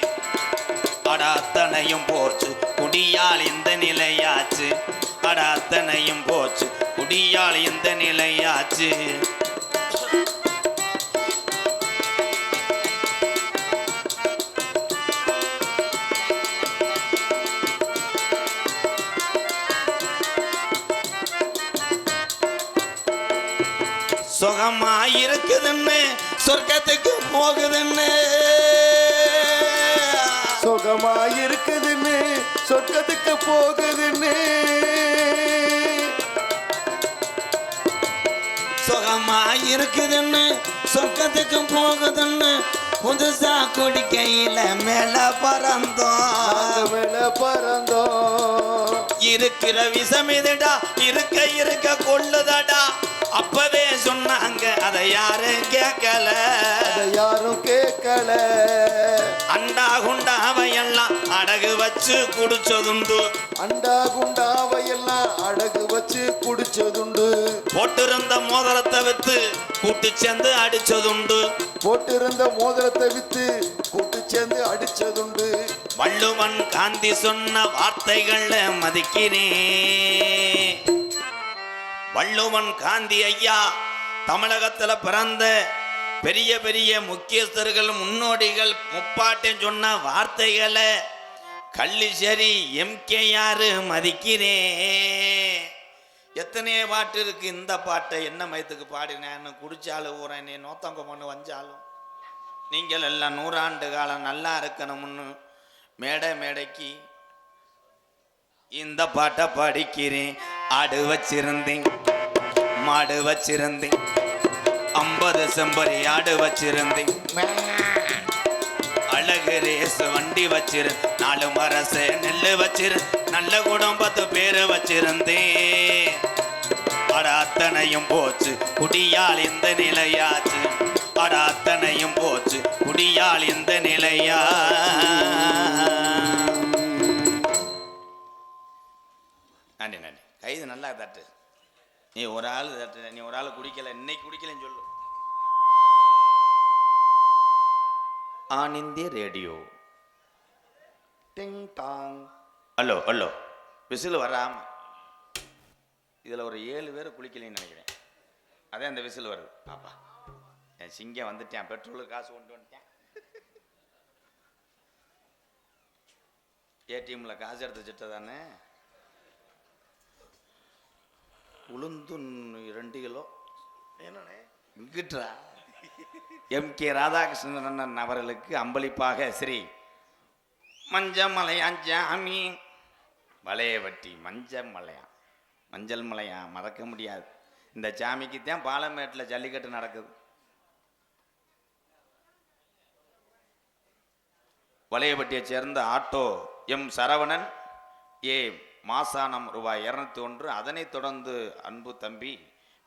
அட அத்தனையும் போச்சு குடியால் இந்த நிலையாச்சு. அட அத்தனையும் போச்சு குடியால் இந்த நிலையாச்சு. சுகமா இருக்குதுன்னு சொர்க்கத்துக்கு போகுதுன்னு, சுகமா இருக்குதுன்னு சொர்க்கத்துக்கு போகுதுன்னு, சுகமா இருக்குதுன்னு சொர்க்கத்துக்கு போகுதுன்னு புதுசா குடிக்கையில மேல பறந்தோம். மேல பறந்தோம். இருக்கிற விஷமிதுடா, இருக்க இருக்க கொள்ளுதடா. அப்பவே சொன்னாங்க அதை யாரும் கேட்கல. அதை யாரும் கேட்கல. அண்டா குண்டாவையெல்லாம் அடகு வச்சு குடிச்சதுண்டு. அண்டா குண்டாவையெல்லாம் அடகு வச்சு குடிச்சதுண்டு. போட்டிருந்த மோதிரத்தை வித்து கூட்டு சேர்ந்து அடிச்சதுண்டு. போட்டிருந்த மோதிரத்தை வித்து கூட்டு சேர்ந்து அடிச்சதுண்டு. வள்ளுவன் காந்தி சொன்ன வார்த்தைகளை மதிக்கிறேன். வள்ளுவன் காந்தி ஐயா தமிழகத்துல பிறந்த பெரிய பெரிய முக்கியஸ்தர்கள் முன்னோடிகள் முப்பாட்டன் சொன்ன வார்த்தைகளை கள்ளிச்சேரி எம்கேஆர் மதிக்கிறேன். எத்தனையோ பாட்டு இருக்கு. இந்த பாட்டை என்ன மயத்துக்கு பாடினேன்னு குடிச்சாலும் ஊறேன் நீ நோத்தங்க பண்ணு வஞ்சாலும் நீங்கள் எல்லாம் 100 ஆண்டு காலம் நல்லா இருக்கணும்னு மேடைக்கு இந்த பாட்டை படிக்கிறேன். ஆடு வச்சிருந்தேன், மாடு வச்சிருந்தேன், 50 செம்பரி ஆடு வச்சிருந்தேன், அழகு ரேசு வண்டி வச்சிரு, 4 மரசு நெல்லு வச்சிரு, நல்ல குடும்பத்து பேரு வச்சிருந்தேன். அட அத்தனையும் போச்சு குடியால் இந்த நிலையாச்சு. அட அத்தனையும் போச்சு குடியால் இந்த நிலையா. நன்றி நன்றி. கைது நல்லா தட்டு. நீ ஒரு ஆள் தட்டு, நீ ஒரு ஆள் குடிக்கல, இன்னைக்கு குடிக்கலன்னு சொல்லு. ஆன் இந்திய ரேடியோ. டிங் டாங். Hello hello. விசில் வராம இதில் ஒரு 7 பேர் குளிக்கலைன்னு நினைக்கிறேன். அதே அந்த விசில் வருது. பாப்பா என் சிங்கம் வந்துட்டேன், பெட்ரோலுக்கு காசு கொண்டு வந்துட்டேன், ஏடிஎம்ல காசு எடுத்து வச்சுட்ட தானே. உளுந்து 2 கிலோ என்னண்ணே இங்கிட்டா. எம்கே ராதாகிருஷ்ணன் அண்ணன் அவர்களுக்கு அம்பளிப்பாக ஸ்ரீ மஞ்சமலையான் ஜாமி வளையவட்டி மஞ்சள் மலையா மறக்க முடியாது. இந்த சாமிக்கு தான் பாலமேட்டில் ஜல்லிக்கட்டு நடக்குது. வளையவட்டியை சேர்ந்த auto M Saravanan A Masanam ரூபாய் 201. அதனைத் தொடர்ந்து அன்பு தம்பி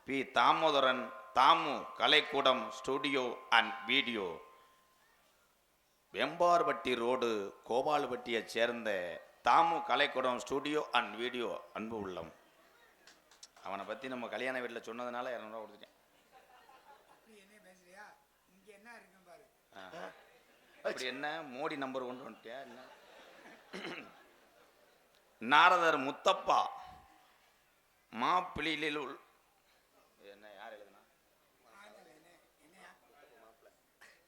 P Damodaran Damu Kalaikoodam studio and video Vembarpatti road கோபால்பட்டியை சேர்ந்த Damu Kalaikoodam studio and video அன்பு உள்ளம். அவனை பற்றி நம்ம கல்யாண வீட்டில் சொன்னதுனால 200 ரூபா கொடுத்துட்டேன். அப்படி என்ன மோடி நம்பர் கொண்டு வந்துட்டியா என்ன? நாரதர் முத்தப்பா மாப்பிள்ளையில் என்ன யார் எழுதுனா?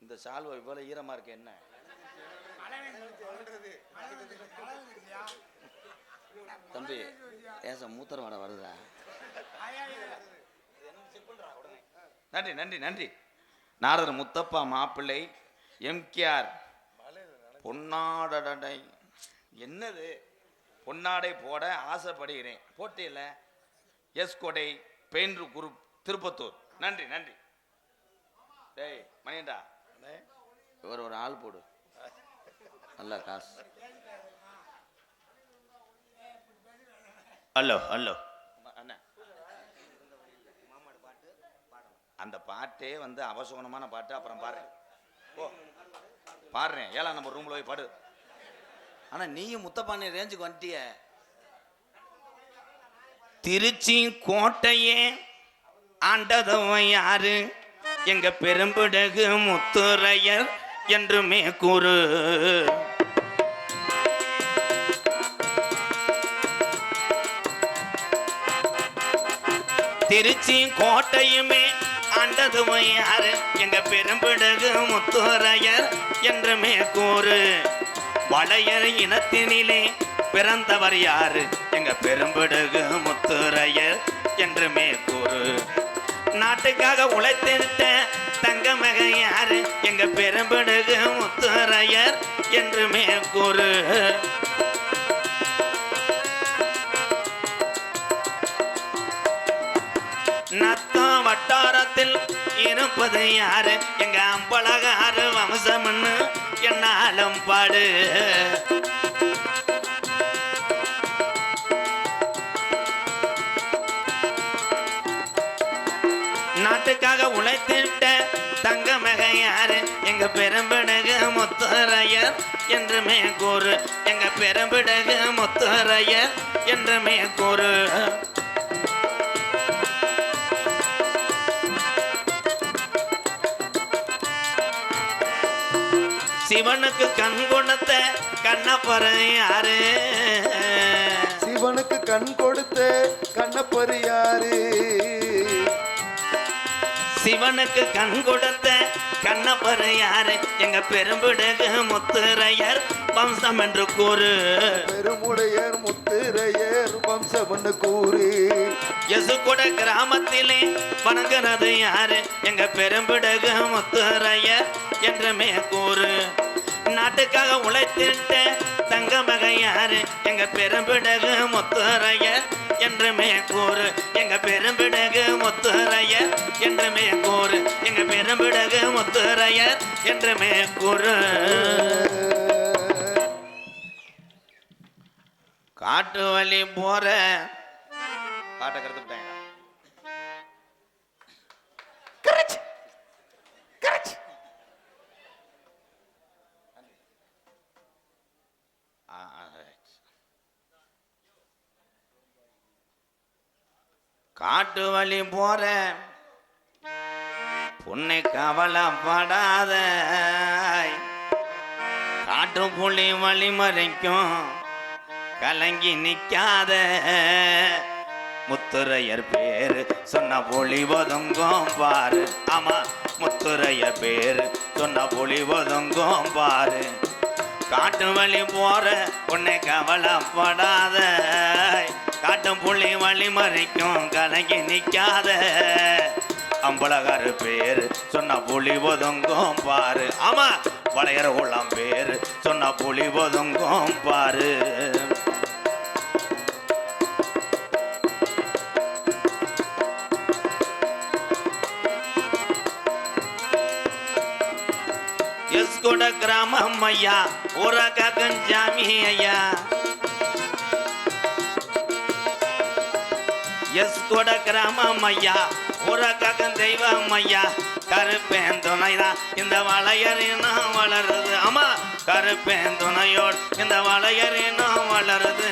இந்த சால்வை இவ்வளோ ஈரமா இருக்கு என்ன? தம்பி ஏச மூத்தர வாட வருதா? நன்றி நன்றி நன்றி. நாரதர் முத்தப்பா மாப்பிள்ளை எம்கேஆர் பொன்னாடை என்னது பொன்னாடை போட ஆசைப்படுகிறேன். போட்டியில் எஸ் கொடை பெயிண்டர் குரூப் திருப்பத்தூர். நன்றி நன்றி. டேய் மணியண்டா, இவர் ஒரு ஆள் போடு, நல்ல காசு. ஹலோ ஹலோ அண்ணா, அந்த பாட்டே வந்து அவசகுணமான பாட்டு. அப்புறம் பாரு, ஓ பாடுறேன், 7ஆம் நம்பர் ரூம்ல போய் பாடு. ஆனா நீயும் முத்தப்பாண்டி ரேஞ்சுக்கு வந்துட்டிய. திருச்சி கோட்டையே ஆண்டதவன் யாரு? எங்க பெரும்பிடகு முத்துரையர் என்றுமே கூறு. திருச்சி கோட்டையுமே ஆண்டதுவன் யாரு? எங்க பெரும்பிடகு முத்துரையர் என்றுமே கூறு. வளையர் இனத்தினிலே பிறந்தவர் யாரு? எங்க பெரும்பிடகு முத்துரையர் என்றுமே கூறு. நாட்டுக்காக உழைத்திருத்த தங்க மகன் யாரு? எங்க பெரும்பிடகு முத்துரையர் என்றுமே கூறு. நத்தம் வட்டாரத்தில் இருப்பது யாரு? எங்க அம்பலகாரு வம்சம்னு என்னாலும் பாடு. நாட்டுக்காக உழைத்திட்ட தங்க மகன் யாரு? எங்க பெரும்பிடகு முத்துரையர் என்றுமே கூறு. எங்க பெரும்பிடகு முத்துரையர் என்றுமே கூறு. சிவனுக்கு கண் கொடுத்த கண்ணப்பரு யாரு? சிவனுக்கு கண் கொடுத்த கண்ணப்பரு யாரு? சிவனுக்கு கண் கொடுத்த கண்ணப்பரு யாரு? எங்க பெரும்பிடகு முத்துரையர் வம்சம் என்று கூறு. பெருமுடையர் முத்துரையர் வம்சம்னு கூறு. யசுகூட கிராமத்திலே வணங்குறது யாரு? எங்க பெரும்பிடகு முத்துரையர் என்றுமே கூறு. நாட்டுக்காக உழைத்திட்ட தங்க மகன் யாரு? எங்க பெரும்பிடகு முத்துரையர் என்றுமே கூறு. எங்க பெரும்பிடகு முத்துரையர் என்றுமே கூறு. எங்க பெரும்பிடகு முத்துரையர் என்றுமே கூறு. காட்டு வழி போற பாட்டை கருத்துட்டாங்க. காட்டு வழி போற பொண்ணை கவலைப்படாத. காட்டு புலி வழி மறைக்கும் கலங்கி நிக்காத. முத்துரையர் பேரு சொன்ன புலி ஒதுங்கும் பாரு. ஆமா, முத்துரையர் பேரு சொன்ன புலி ஒதுங்கும் பாரு. காட்டு வழி போற பொண்ணை கவலைப்படாத. காட்டும் புள்ளி வழி மறைக்கும் கலங்கி நிக்காத. அம்பலகாரு பேரு சொன்ன புலி ஒதுங்கும் பாரு. ஆமா, வளையர் உள்ளம் பேரு சொன்ன புலி ஒதுங்கும் பாரு. எஸ்கோட கிராமம் ஐயா, ஊராக கஞ்சாமி ஐயா. எஸ்கோட கிராமம் ஐயா, ஊராக தெய்வம் ஐயா. கருப்பேன் துணைதான் இந்த வளையறினும் வளருது. ஆமா, கருப்பேன் துணையோடு இந்த வளையறினும் வளருது.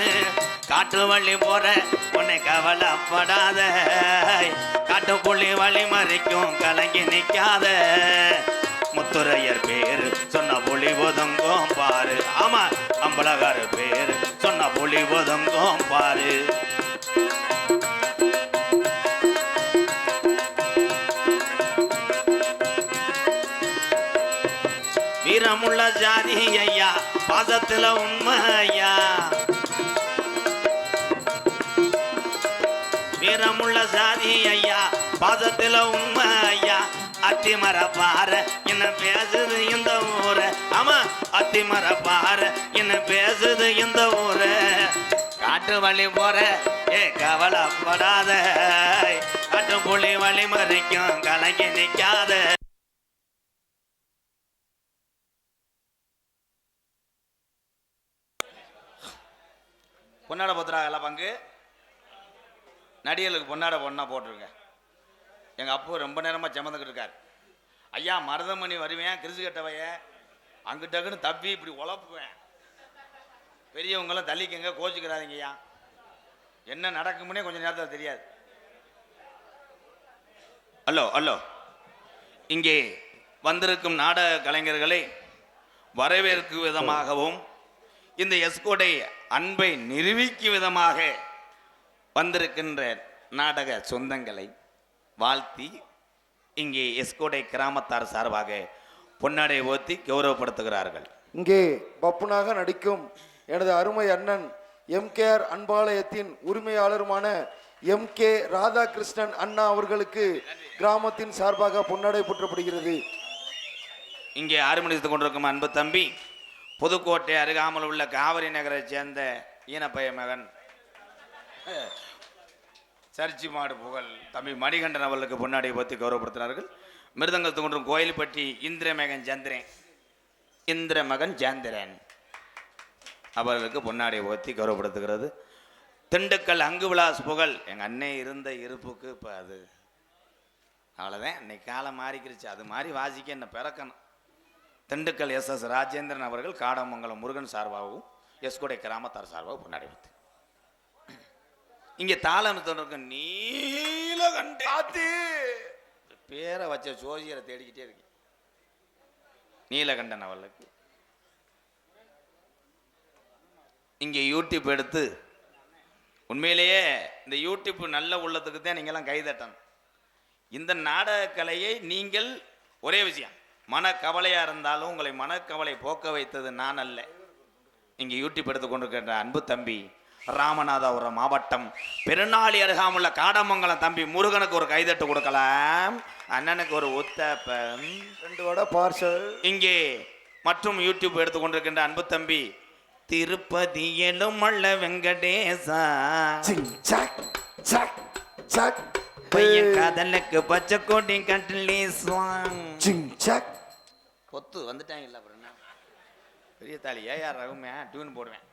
காட்டு வழி போற உன்னை கவலைப்படாத. காட்டு புள்ளி வழி மறைக்கும் கலங்கி நிக்காத. முத்துரையர் பேரு சொன்ன புலி ஒதுங்கும் பாரு. ஆமா, அம்பலகாரு பேரு சொன்ன புலி ஒதுங்கும் பாரு. வீரமுள்ள ஜாதி ஐயா, பாசத்துல உண்மை ஐயா. வீரமுள்ள ஜாதி ஐயா, பாசத்துல உண்மை ஐயா. அத்திமர பாற என்ன பேசுது இந்த ஊரு. ஆமா, அத்திமர பாற என்ன பேசுது இந்த ஊரு. காட்டு வழி போற ஏ கவலைப்படாத. புலி வழிமறிக்கும் கலங்கி நிற்காத. பொன்னாட போத்துறாங்கல்ல பங்கு நடிகர்களுக்கு பொன்னாட பொண்ணா போட்டிருங்க. எங்கள் அப்பா ரொம்ப நேரமாக சுமந்துக்கிட்டு இருக்கார். ஐயா மருதமணி வருவேன் கிறிசு கட்டவைய அங்கிட்டக்குன்னு தப்பி இப்படி உழப்புவேன். பெரியவங்களாம் தள்ளிக்கங்க, கோச்சிக்கிறாதீங்கய்யா. என்ன நடக்கும்னே கொஞ்சம் நேரத்தில் தெரியாது. அல்லோ அல்லோ, இங்கே வந்திருக்கும் நாடக கலைஞர்களை வரவேற்கும் விதமாகவும் இந்த எஸ்கோடை அன்பை நிரூபிக்கும் விதமாக வந்திருக்கின்ற நாடக சொந்தங்களை வாழ்த்தி இங்கே எஸ்கோடை கிராமத்தார் சார்பாக பொன்னாடை ஓத்தி கௌரவப்படுத்துகிறார்கள். இங்கே பப்புனாக நடிக்கும் எனது அருமை அண்ணன் MKR அன்பாலயத்தின் உரிமையாளருமான MK ராதாகிருஷ்ணன் அண்ணா அவர்களுக்கு கிராமத்தின் சார்பாக பொன்னாடை போற்றப்படுகிறது. இங்கே ஆரம்பித்துக் கொண்டிருக்கும் அன்பு தம்பி புதுக்கோட்டை அருகாமல் உள்ள காவிரி நகரை சேர்ந்த ஈனப்பைய மகன் சர்ச்சி மாடு புகழ் தம்பி மணிகண்டன் அவர்களுக்கு பொன்னாடை போத்தி கௌரவப்படுத்தினார்கள். மிருதங்கத்து கொண்டும் கோயில்பட்டி இந்திரமகன் சந்திரன் அவர்களுக்கு பொன்னாடை போத்தி கௌரவப்படுத்துகிறது. திண்டுக்கல் அங்கு விலாஸ் புகழ் எங்கள் அண்ணே இருந்த இருப்புக்கு இப்போ அது அவ்வளோதான். இன்னைக்கு காலம் மாறிக்கிருச்சு. அது மாதிரி வாசிக்க என்ன பிறக்கணும். திண்டுக்கல் SS ராஜேந்திரன் அவர்கள் காடமங்கலம் முருகன் சார்பாகவும் எஸ்கோடை கிராமத்தார் சார்பாகவும் பொன்னாடை போத்தி. இங்கே தாளனுக்கு நீலகண்டன் பேரை வச்ச ஜோசியரை தேடிக்கிட்டே இருக்கு. நீலகண்டன் அவர்களுக்கு இங்கே யூடியூப் எடுத்து உண்மையிலேயே இந்த யூடியூப் நல்ல உள்ளத்துக்கு தான் நீங்கள்லாம் கைதட்டணும். இந்த நாடக கலையை நீங்கள் ஒரே விஷயம் மனக்கவலையாக இருந்தாலும் உங்களை மனக்கவலை போக்க வைத்தது நான் அல்ல. இங்கே யூடியூப் எடுத்து கொண்டிருக்கின்ற அன்பு தம்பி ராமநாதபுரம் மாவட்டம் பெருநாளி அருகாமுள்ள காடமங்கலம் தம்பி முருகனுக்கு ஒரு கைதட்டு கொடுக்கலாம். அண்ணனுக்கு ஒரு உத்தப்பம் 2 வடை பார்சல். இங்கே மற்றும் யூடியூப் எடுத்து கொண்டிருக்கின்ற அன்பு தம்பி திருப்பதி எலுமல்ல வெங்கடேசா பையன் காதலுக்கு பச்சை கோட்டி கட்டலி பொத்து வந்துட்டாங்கல்ல. அப்புறம் என்ன பெரிய தாலி ஏஆர் ரகுமே டியூன் போடுவேன்.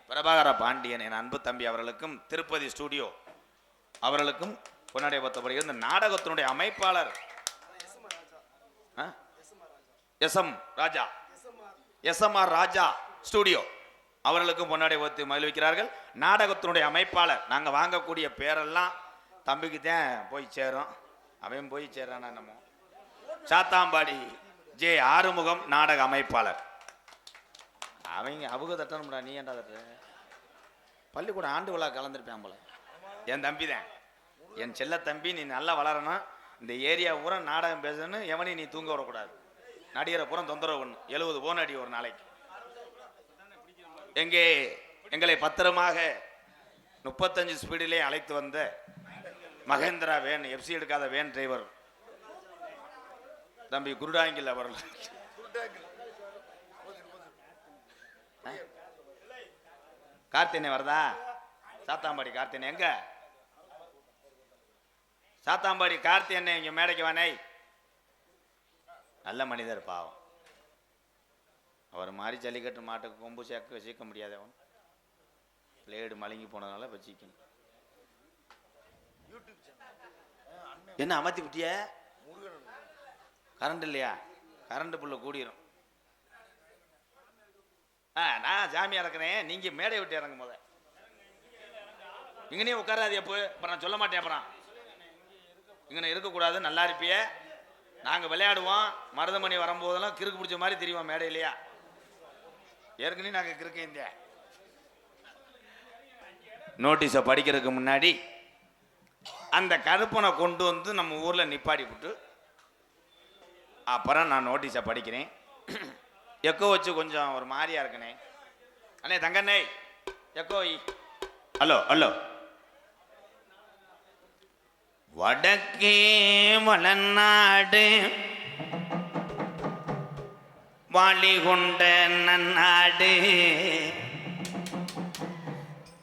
பிரபாகர பாண்டியன் என் அன்பு தம்பி அவர்களுக்கும் திருப்பதி ஸ்டுடியோ அவர்களுக்கும் பொன்னாடை போத்தப்படுகிறது. இந்த நாடகத்தினுடைய அமைப்பாளர் SMR ராஜா ஸ்டுடியோ அவர்களுக்கும் பொன்னாடை போத்தி மகிழ்விக்கிறார்கள். நாடகத்தினுடைய அமைப்பாளர் நாங்கள் வாங்கக்கூடிய பேரெல்லாம் தம்பிக்கு தான் போய் சேரும். அவன் போய் சேர்றானா நம்ம சாத்தாம்பாடி J ஆறுமுகம் நாடக அமைப்பாளர். அவங்க தட்டணும்டா, நீ ஏன்டா தட்டுற? பள்ளிக்கூட ஆண்டு விழா கலந்துருப்பேன் போல. என் தம்பி தான், என் செல்ல தம்பி. நீ நல்லா வளரணும். இந்த ஏரியா பூரா நாடகம் பேசணும். எவனையும் நீ தூங்க வரக்கூடாது. நடிகரை பூரா தொந்தரவு பண்ணும். 70 போன் அடி ஒரு நாளைக்கு. எங்களை பத்திரமாக 35 ஸ்பீடிலே அழைத்து வந்த மகேந்திரா வேன் FC எடுக்காத வேன் டிரைவர் தம்பி குருடாங்கில் அவர்கள் கார்த்தினை வருதா? சாத்தாம்பாடி கார்த்தினை எங்க? சாத்தாம்பாடி கார்த்தி என்ன இங்க மேடைக்கு வானே. நல்ல மனிதர் பாவம். அவர் மாதிரி ஜல்லிக்கட்டு மாட்டுக்கு கொம்பு சீக்க முடியாது. அவன் பிளேடு மலங்கி போனதுனால வச்சிக்கணும். என்ன அமர்த்தி விட்டிய? கரண்ட் இல்லையா? கரண்ட் புள்ள கூடிரும். நான் ஜாமியா இருக்கிறேன். நீங்க மேடை விட்டு இறங்கும் போத இங்கனே உட்காராது. எப்போ அப்புறம் நான் சொல்ல மாட்டேன். அப்புறம் இங்கன இருக்கக்கூடாது. நல்லா இருப்பிய. நாங்கள் விளையாடுவோம். மருதமணி வரும்போதெல்லாம் கிறுக்கு பிடிச்ச மாதிரி தெரியும் மேடை இல்லையா? ஏற்கனவே நாங்கள் கிறுக்க இந்த நோட்டீஸை படிக்கிறதுக்கு முன்னாடி அந்த கருப்பனை கொண்டு வந்து நம்ம ஊரில் நிப்பாடி விட்டு அப்புறம் நான் நோட்டீஸை படிக்கிறேன். எக்கோ வச்சு கொஞ்சம் ஒரு மாதிரியா இருக்கனே. அண்ணே தங்கண்ணே எக்கோ. Hello hello. வடக்கே வளநாடு வாளி கொண்ட நன்னாடு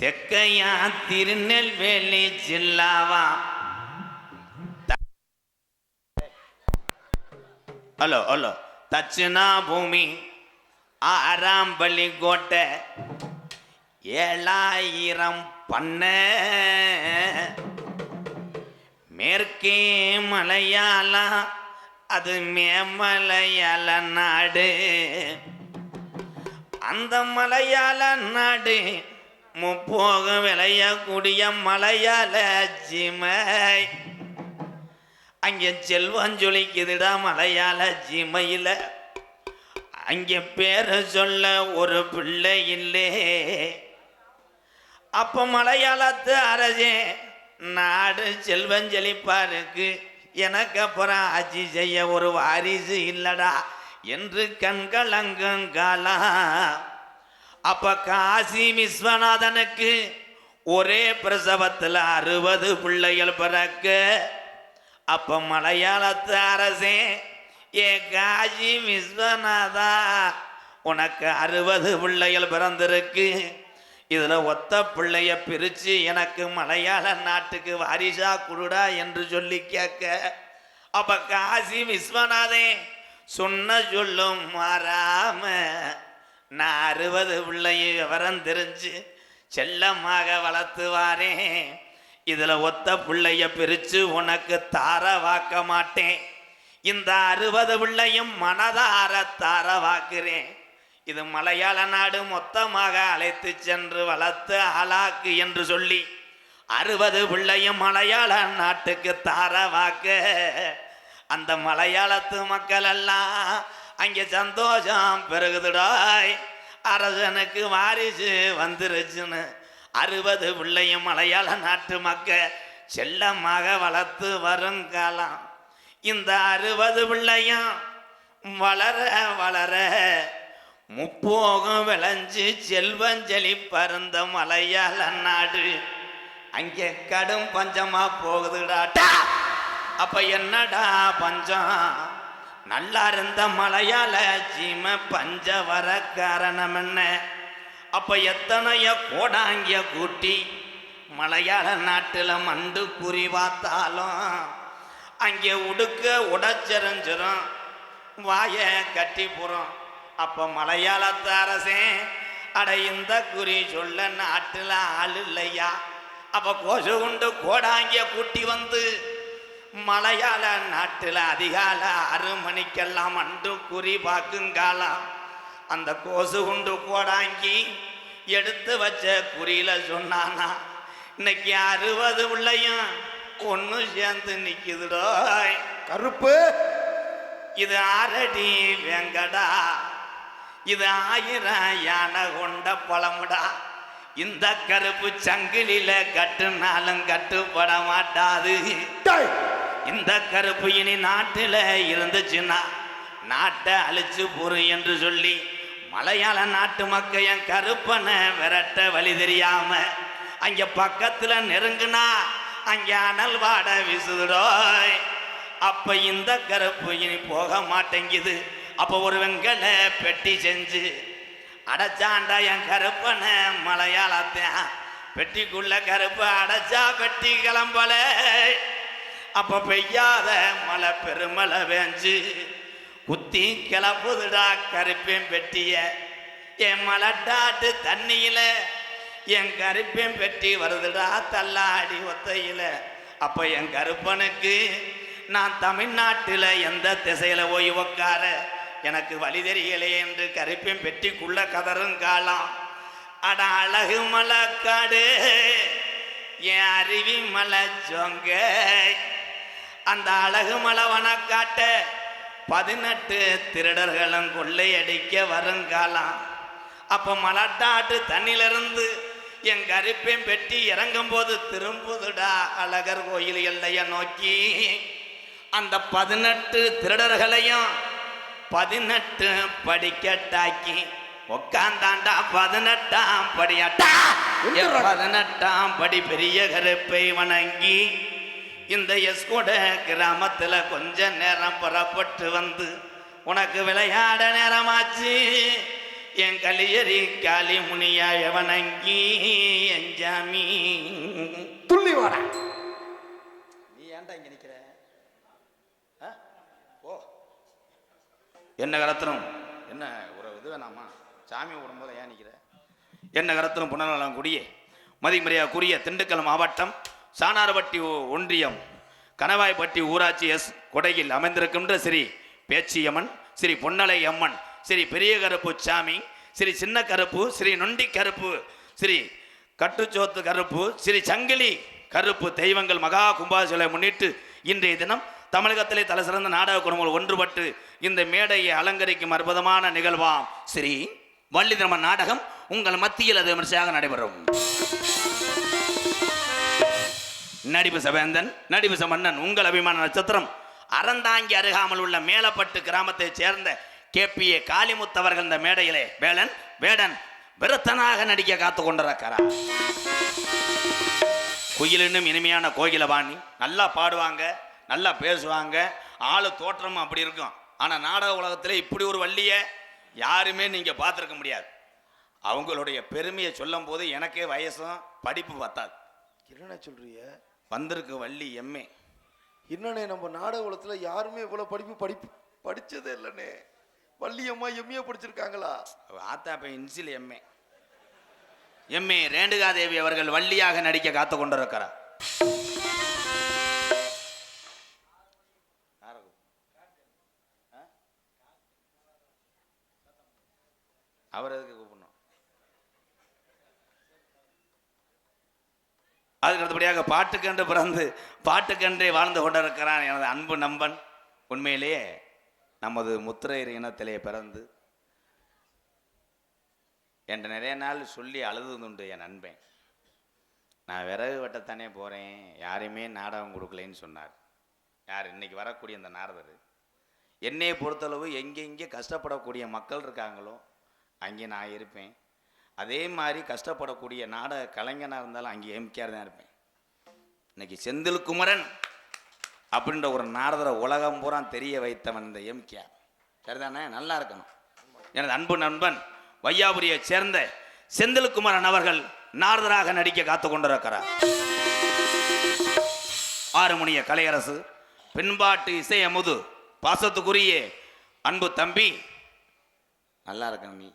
தெக்கையா திருநெல்வேலி ஜில்லாவா. ஹலோ ஹலோ தட்சிணா பூமி ஆறாம்பள்ளி கோட்டை 7000 பண்ண மேற்கே மலையாளா அது மேமலையாள நாடு. அந்த மலையாள நாடு முப்போக விளையக்கூடிய மலையாள ஜிமை. அங்கே செல்வம் ஜொலிக்குதுடா மலையாள ஜிமையில். அங்கே பேரை சொல்ல ஒரு பிள்ளை இல்லை. அப்போ மலையாளத்து அரசே நாடு செல்வம் செழிப்பா இருக்கு, எனக்கு அப்புறம் ஆட்சி செய்ய ஒரு வாரிசு இல்லடா என்று கண்கலங்கங்காலா. அப்ப காசி விஸ்வநாதனுக்கு ஒரே பிரசவத்தில் 60 பிள்ளைகள் பிறக்க. அப்ப மலையாளத்து அரசே ஏ காசி விஸ்வநாதா உனக்கு 60 பிள்ளைகள் பிறந்திருக்கு, இதுல ஒத்த பிள்ளைய பிரிச்சு எனக்கு மலையாள நாட்டுக்கு வாரிசா குடுடா என்று சொல்லி கேட்க. அப்ப காசி விஸ்வநாதே சொன்ன சொல்லும் மாறாம நான் 60 பிள்ளைய விவரம் தெரிஞ்சு செல்லமாக வளர்த்து வாரேன், இதுல ஒத்த பிள்ளைய பிரிச்சு உனக்கு தார வாக்க மாட்டேன், இந்த 60 பிள்ளையும் மனதார தார வாக்குறேன், இது மலையாள நாடு மொத்தமாக அழைத்து சென்று வளர்த்து ஆளாக்கு என்று சொல்லி 60 பிள்ளையும் மலையாள நாட்டுக்கு தார வாக்க. அந்த மலையாளத்து மக்கள் எல்லாம் அங்கே சந்தோஷம் பெருகுதுடாய், அரசனுக்கு வாரிசு வந்துருச்சுன்னு 60 பிள்ளையும் மலையாள நாட்டு மக்க செல்லமாக வளர்த்து வருங்காலம். இந்த 60 பிள்ளையும் வளர வளர முப்போகம் விளைஞ்சு செல்வஞ்சலி பருந்த மலையாள நாடு அங்கே கடும் பஞ்சமா போகுதுடாட்டா. அப்ப என்னடா பஞ்சம்? நல்லா இருந்த மலையாள ஜீம பஞ்ச வர காரணம் என்ன? அப்ப எத்தனைய கோடாங்கிய கூட்டி மலையாள நாட்டுல மண்டு குறி பார்த்தாலும் அங்கே உடுக்க உடச்செறிஞ்சிரும், வாய கட்டி போறோம். அப்ப மலையாளத்து அரசே அட இந்த குறி சொல்ல நாட்டுல ஆள் இல்லையா? அப்ப கோசு உண்டு கோடாங்கிய கூட்டி வந்து மலையாள நாட்டுல அதிகால 6 மணிக்கெல்லாம் மண்டு குறி பார்க்குங்காலம். அந்த கோசு உண்டு கோடாங்கி எடுத்து வச்ச குறியில சொன்னானா இன்னைக்கு 60 பிள்ளையும் ஒன்னு சேர்ந்து நிக்குதுடோ. கருப்பு இது 6 அடி வெங்கடா, இது 1000 யானை கொண்ட பழமுடா. இந்த கருப்பு சங்கிலில கட்டுனாலும் கட்டுப்பட மாட்டாது. இந்த கருப்பு இனி நாட்டில் இருந்துச்சுன்னா நாட்டை அழிச்சு போரு என்று சொல்லி மலையாள நாட்டு மக்கள் என் கருப்பனை விரட்ட வழி தெரியாம அங்க பக்கத்துல நெருங்குனா அங்க அனல் வாட வீசுதுடோய். அப்ப இந்த கருப்பு இனி போக மாட்டேங்குது. அப்ப ஒரு வெங்கல பெட்டி செஞ்சு அடைச்சாண்டா என் கருப்பனை மலையாளத்தான். பெட்டிக்குள்ள கருப்பு அடைச்சா பெட்டி கிளம்பல. அப்ப பெய்யாத மழை பெருமழை வேஞ்சு குத்தி கிளப்புதுடா கருப்பேன் பெட்டிய. என் மலட்டாட்டு தண்ணியில என் கருப்பேன் பெட்டி வருதுடா தள்ளாடி ஒத்தையில. அப்ப என் கருப்பனுக்கு நான் தமிழ்நாட்டில் எந்த திசையில போய் உக்கார எனக்கு வழி தெரியலே என்று கருப்பேன் பெட்டிக்குள்ள கதரும் காலம். அட அழகு மலைக்காடு என் அருவி மலை ஜொங்க, அந்த அழகு மலை வனக்காட்ட 18 திருடர்களும் கொள்ளையடிக்க வருங்காலம். அப்ப மலட்டாட்டு தண்ணிலிருந்து என் கருப்பேன் பெட்டி இறங்கும் போது திரும்புதுடா அழகர் கோயில் எல்லைய நோக்கி. அந்த 18 திருடர்களையும் 18 படிக்கட்டாக்கி உக்காந்தாண்டா 18ஆம் படியாட்டா. 18ஆம் படி பெரிய கருப்பை வணங்கி இந்த எஸ்கோட கிராமத்துல கொஞ்ச நேரம் புறப்பட்டு வந்து உனக்கு விளையாட நேரமா வந்தாச்சு என் களியறி காளி முனியாய வணங்கி என் ஜாமி. துள்ளி வாடா. நீ ஏன்டா இங்க நிக்கிற? ஓ என்ன கரத்தனும் என்ன ஒரு இது வேணாமா? சாமி விடும்போது ஏன் நிற்கிற? என்ன கரத்தனும் புனநலம் குடியே மதிமரியாக்குரிய திண்டுக்கல் மாவட்டம் சானார்பட்டி ஒன்றியம் கணவாய்பட்டி ஊராட்சி எஸ் கொடையில் அமைந்திருக்கின்ற ஸ்ரீ பேச்சியம்மன், ஸ்ரீ பொன்னலை அம்மன், ஸ்ரீ பெரிய கருப்பு சாமி, ஸ்ரீ சின்ன கருப்பு, ஸ்ரீ நொண்டி கருப்பு, ஸ்ரீ கட்டுச்சோத்து கருப்பு, ஸ்ரீ சங்கிலி கருப்பு தெய்வங்கள் மகா கும்பாபிஷேகத்தை முன்னிட்டு இன்றைய தினம் தமிழகத்திலே தலை சிறந்த நாடக குடும்பங்கள் ஒன்றுபட்டு இந்த மேடையை அலங்கரிக்கும் அற்புதமான நிகழ்வாம் ஸ்ரீ வள்ளி திருமண நாடகம் உங்கள் மத்தியில் அது விமர்சையாக நடைபெறும். நடிப்பு சவேந்தன், நடிப்பு சமன்னன், உங்கள் அபிமான நட்சத்திரம் அறந்தாங்கி அருகாமல் உள்ள மேலப்பட்டு கிராமத்தைச் சேர்ந்த KPA காளிமுத்தவர்கள் இந்த மேடையிலே வேடன் விருத்தனாக நடிக்க காத்து கொண்டிருக்கிறார். குயிலினும் இனிமையான கோகிலவாணி, நல்லா பாடுவாங்க, நல்லா பேசுவாங்க, ஆளு தோற்றமும் அப்படி இருக்கும். ஆனால் நாடக உலகத்தில் இப்படி ஒரு வள்ளியை யாருமே நீங்கள் பார்த்துருக்க முடியாது. அவங்களுடைய பெருமையை சொல்லும் போது எனக்கே வயசும் படிப்பு பத்தாது. என்ன சொல்றிய? வந்திருக்கு வள்ளி எம்ஏ. என்னண்ணே, நம்ம நாடக உலகத்துல யாருமே இவ்வளவு படிச்சதே இல்லைண்ணே. வள்ளியம்மா எம்ஏ படிச்சிருக்காங்களா? ஆத்தா இப்போ இன்சில் எம்ஏ ரேணுகாதேவி அவர்கள் வள்ளியாக நடிக்க காத்து கொண்டிருக்கிறார். அவர் எதுக்கு கூப்பிடணும்? அதுக்கு அடுத்தபடியாக பாட்டுக்கன்று பிறந்து பாட்டுக்கன்றே வாழ்ந்து கொண்டிருக்கிறான் எனது அன்பு நம்பன். உண்மையிலேயே நமது முத்திரையர் இனத்திலே பிறந்து என்ற நிறைய நாள் சொல்லி அழுதுண்டு என் நண்பன். நான் விறகு வெட்டத்தானே போகிறேன், யாரையுமே நாடகம் கொடுக்கலைன்னு சொன்னார். யார்? இன்னைக்கு வரக்கூடிய இந்த நாரதர். என்னையை பொறுத்தளவு எங்கெங்கே கஷ்டப்படக்கூடிய மக்கள் இருக்காங்களோ அங்கே நான் இருப்பேன். அதே மாதிரி கஷ்டப்படக்கூடிய நாடக கலைஞனாக இருந்தாலும் அங்கே எம்கேஆர் தான் இருப்பேன். இன்னைக்கு செந்தில் குமரன் அப்படின்ற ஒரு நாரதரை உலகம் பூரா தெரிய வைத்தவன் இந்த எம்கேஆர். சரிதானே? நல்லா இருக்கணும். எனது அன்பு நண்பன் வையாபுரியை சேர்ந்த செந்தில் குமரன் அவர்கள் நாரதராக நடிக்க காத்து கொண்டிருக்கிறார். ஆறுமணிய கலையரசு, பின்பாட்டு இசை அமுது, பாசத்துக்குரிய அன்பு தம்பி. நல்லா இருக்கணும். நீ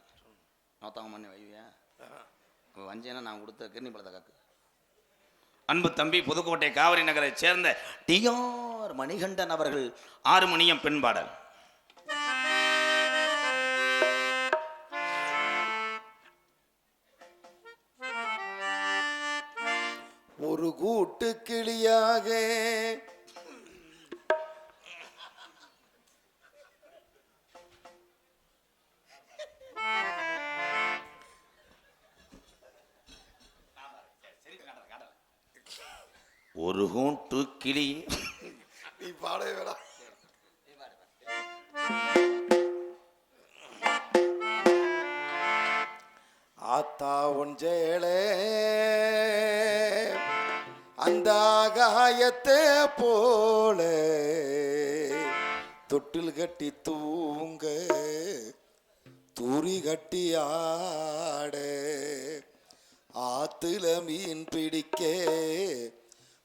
நோத்தவங்க பண்ணி வைவியா? வஞ்சேனா நான் கொடுத்த கிருணி பழத்தை காக்கு. அன்பு தம்பி புதுக்கோட்டை காவிரி நகரை சேர்ந்த டிஆர் மணிகண்டன் அவர்கள் ஆறுமணியம் பெண்பாடல். ஒரு கூட்டு கிளியாக ஒரு கூட்டு கிளி. நீ பாடவே வேடா. ஆத்தா ஒஞ்சேளே அந்த ஆகாயத்தை போல தொட்டில் கட்டி தூங்க தூரி கட்டி ஆட ஆத்துல மீன் பிடிக்க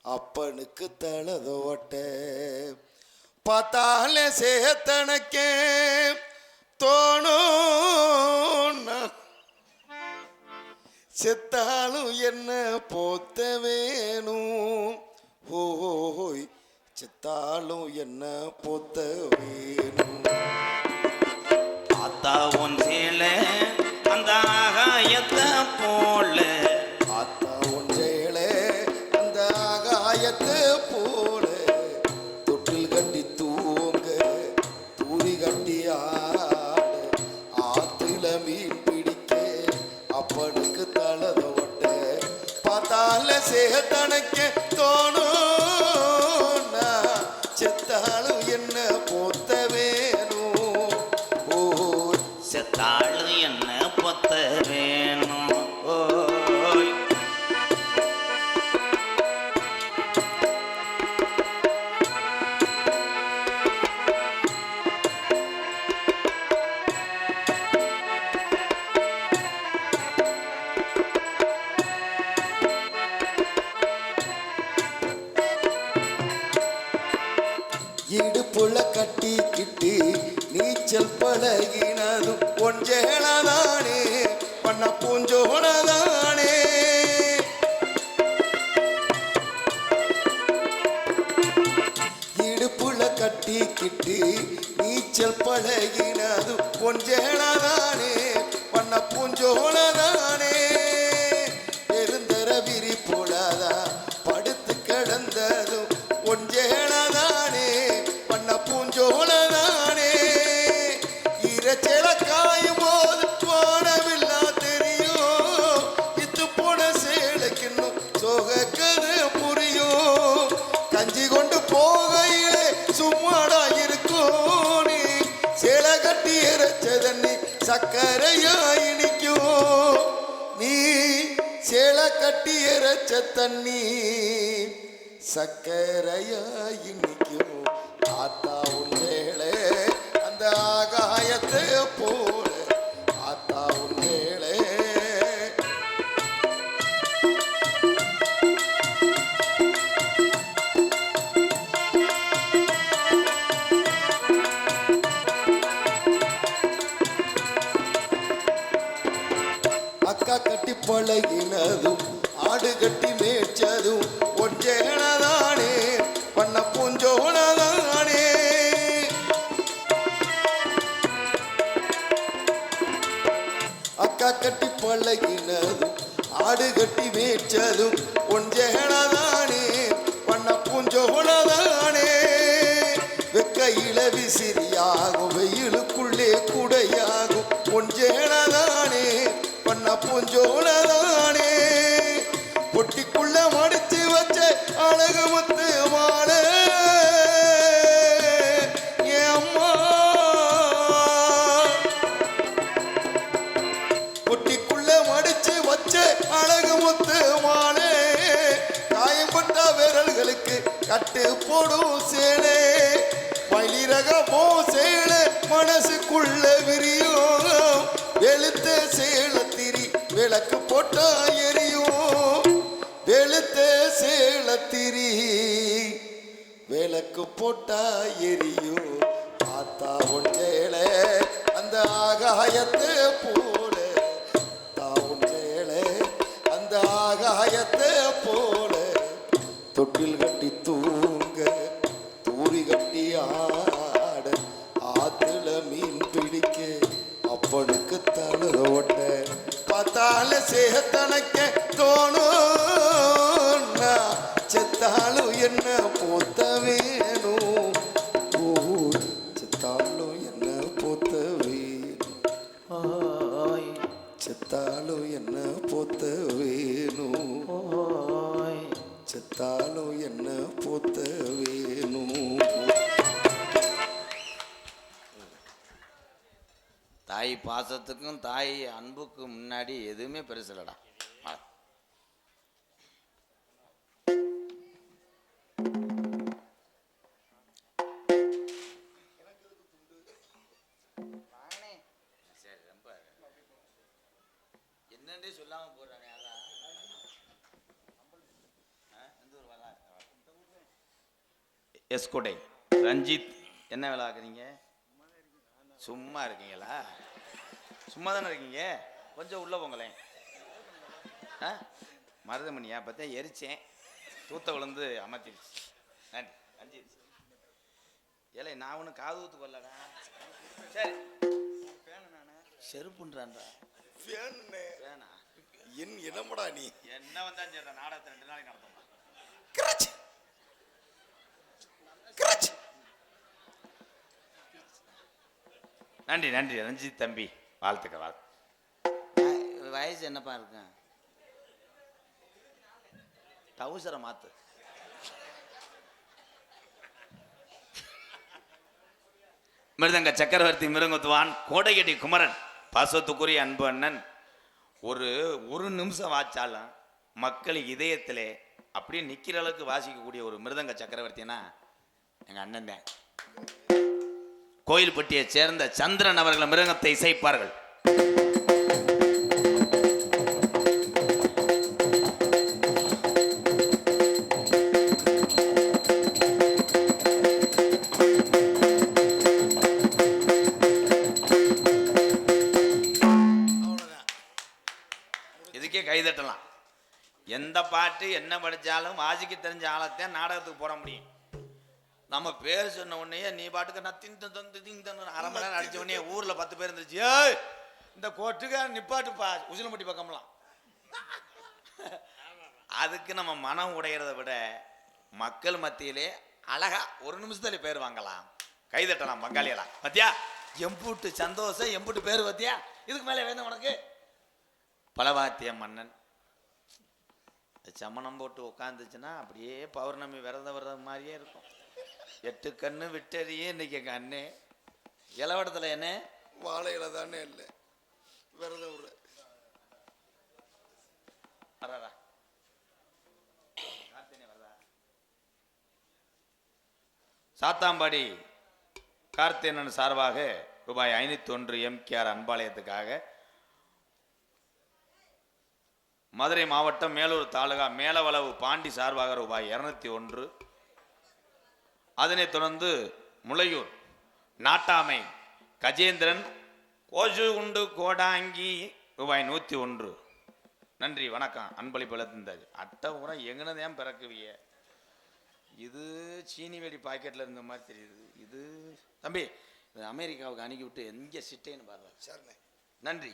அப்பனுக்கு தளதோட்ட பார்த்தாலே சேத்தனக்கே தோணும் செத்தாலும் என்ன போத்த வேணும் ஓய் செத்தாலும் என்ன போத்த வேணும் ஆத்தா உன் சேல அந்த ஆகாயத்தை போல ஆத்தா உன் சேல அந்த ஆகாயத்தை போல தொட்டில் கட்டி தூங்க தூரி கட்டி ஆட ஆத்துல மீன் பிடிக்க அப்பனுக்கு தளத ஒட்ட பார்த்தால சேத்தனக்க தோணும் செத்தாலும் என்ன போத்த வேணும் ஓ செத்தாளு என்ன பொத்த வேணும் ஓய். கொஞ்சேளதானே பண்ண பூஞ்சோளதானே. இடுப்புல கட்டிக்கிட்டு நீச்சல் பழகினது கொஞ்சேளதானே பண்ண பூஞ்சோளதானே. பெருந்தர விரி போடாதா படுத்து கிடந்ததும் கொஞ்சேளதானே பண்ண பூஞ்சோளதானே. இரைச்சல காயும் போது வானவில்லா தெரியும். இத்து போன சேலைக்கின்னும் சோகக்கது புரியும். கஞ்சி கொண்டு போகையிலே சும்மாடா இருக்கும். நீ சேலை கட்டி இறைச்ச தண்ணி சக்கரையா இனிக்கும். நீ சேலை கட்டி இறைச்ச தண்ணி சக்கரையா இனிக்கும். ஆத்தா உன்னேளே அந்த ஆகாயத்தை போல ஆத்தா உன்னேளே. அக்கா கட்டி பழகினதும் ஆடு கட்டி மேய்ச்சதும் ஒன்றேனதானே பண்ண பூஞ்சோனதானே. அக்கா கட்டி பழகினதும் ஆடு கட்டி மேய்ச்சதும் ஒன்றேனதானே பண்ண பூஞ்சோனதானே. வெக்கையில விசிறியாகும் வெயிலுக்குள்ளே குடையாகும் ஒன்றேனதானே பண்ண பூஞ்சோனதானே. பொட்டிக்குள்ள மடிச்சு வச்ச அழகு முத்து மாலை ஏம்மா. பொட்டிக்குள்ள மடிச்சு வச்ச அழகு முத்து மாலை காயப்பட்ட விரல்களுக்கு கட்டு போடும் சேலை. மயிலிறக போ சேலை மனசுக்குள்ள விரியும். வெளுத்த சேலத்திரி விளக்கு போட்டா எரியும். வெளுத்த சேலத்திரி விளக்கு போட்டா எரியும். ஆத்தா ஒன்றேளே அந்த ஆகாயத்தை போல ஆத்தா ஒன்றேளே அந்த ஆகாயத்தை போல. தொட்டில் கட்டி தூங்க தூரி கட்டி ஆட ஆத்துல மீன் பிடிக்க அப்பனுக்கு தழுத ஓட்ட பார்த்தால சேத்தனக்க தோணும். செத்தாலும் என்ன போத்த வேணும். செத்தாலும் என்ன போத்த வேணும். செத்தாலும் என்ன போத்த வேணும். செத்தாலும் என்ன போத்த வேணும். தாய் பாசத்துக்கும் தாய் அன்புக்கும் முன்னாடி எதுவுமே பெருசில்லடா. சரி ரொம்ப என்னன்றே சொல்லாம போறானே. எஸ்கோடை ரஞ்சித் என்ன வேலை ஆக்குறீங்க? சும்மா இருக்கீங்களா? சும்மா தானே இருக்கீங்க. கொஞ்சம் உள்ள போங்களேன். மருதமணியா பார்த்தா எரிச்சேன் தூத்த விழுந்து அமர்த்திடுச்சு. நன்றி ரஞ்சித். ஏலே நான் ஒன்றும் காது ஊத்து கொள்ளடா. சரி செருப்புன்றான்டா. வேணா என் இடமடா நீ என்ன வந்தா சரி நாடகத்தை 2 நாளைக்கு நடத்தணும். நன்றி நன்றி ரஞ்சித் தம்பி, வாழ்த்துக்கள். வயசு என்னப்பா இருக்கு? டவுசரை மாத்து. மிருதங்க சக்கரவர்த்தி மிருங்குத்துவான் கோடையடி குமரன் பாசத்துக்குரிய அன்பு அண்ணன். ஒரு நிமிஷம் வாச்சாலும் மக்கள் இதயத்திலே அப்படியே நிக்கிற அளவுக்கு வாசிக்கக்கூடிய ஒரு மிருதங்க சக்கரவர்த்தினா எங்க அண்ணன் தான். கோயில்பட்டியை சேர்ந்த சந்திரன் அவர்கள் மிருகத்தை இசைப்பார்கள். கைதட்டலாம். எந்த பாட்டு என்ன படித்தாலும் வாசிக்க தெரிஞ்ச ஆளத்தான் நாடகத்துக்கு போட முடியும். நம்ம பேர் சொன்ன உடனே நீ பாட்டுக்கு நான் அரை மணி நேரம் அடிச்ச உடனே ஊரில் 10 பேர் இருந்துச்சு, ஏய் இந்த கோட்டுக்கார நிப்பாட்டுப்பா உசிலம்பட்டி பக்கம்லாம். அதுக்கு நம்ம மனம் உடையிறத விட மக்கள் மத்தியிலே அழகா ஒரு நிமிஷத்துல பேர் வாங்கலாம், கைதட்டலாம். பங்காளியெல்லாம் பத்தியா எம்பூட்டு சந்தோஷம், எம்பூட்டு பேர் பத்தியா, இதுக்கு மேலே வேணும் உனக்கு. பலவாத்திய மன்னன் சமணம் போட்டு உட்காந்துச்சுன்னா அப்படியே பௌர்ணமி விரத மாதிரியே இருக்கும். 8 கண்ணு விட்டறியே இன்னைக்கு எங்க அண்ணே இளவடத்துல என்ன வாழையில தானே இல்லை விரதம் விட. சாத்தாம்பாடி கார்த்தியனன் சார்பாக ரூபாய் 501 MKR அன்பாலயத்துக்காக, மதுரை மாவட்டம் மேலூர் தாலுகா மேலவளவு பாண்டி சார்பாக ரூபாய் 201. அதனைத் தொடர்ந்து முளையூர் நாட்டாமை கஜேந்திரன் கோஜு உண்டு கோடாங்கி ரூபாய் 101. நன்றி வணக்கம். அன்பளிப்பில் தந்தது அட்டை உரம் எங்கனதான் பிறக்குவிய. இது சீனி வெடி பாக்கெட்டில் இருந்த மாதிரி தெரியுது. இது தம்பி அமெரிக்காவுக்கு அனுப்பி விட்டு எங்கே சிட்டேன்னு பாருங்க. சரிண்ணே நன்றி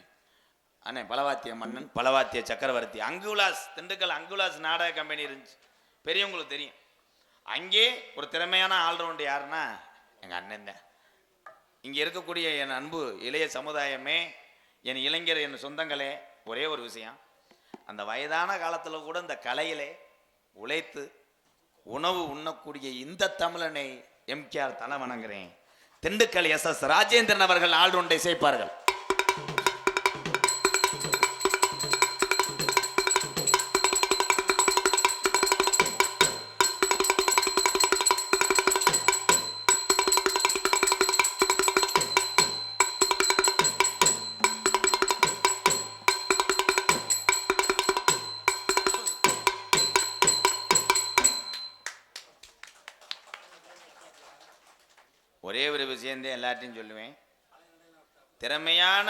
அண்ணே. பலவாத்திய மன்னன் பலவாத்திய சக்கரவர்த்தி அங்குலாஸ் திண்டுக்கல் அங்குலாஸ் நாடக கம்பெனி இருந்துச்சு, பெரியவங்களுக்கு தெரியும். அங்கே ஒரு திறமையான ஆல்ரவுண்டு யாருன்னா எங்கள் அண்ணன் தான். இங்கே இருக்கக்கூடிய என் அன்பு இளைய சமுதாயமே, என் இளைஞர், என் சொந்தங்களே, ஒரே ஒரு விஷயம், அந்த வயதான காலத்தில் கூட இந்த கலையிலே உழைத்து உணவு உண்ணக்கூடிய இந்த தமிழனை MKR தலை வணங்குறேன். திண்டுக்கல் SS ராஜேந்திரன் அவர்கள் ஆல்ரவுண்டை சேர்ப்பார்கள். ஒரே ஒரு விஷயந்தான் எல்லாத்தையும் சொல்லுவேன், திறமையான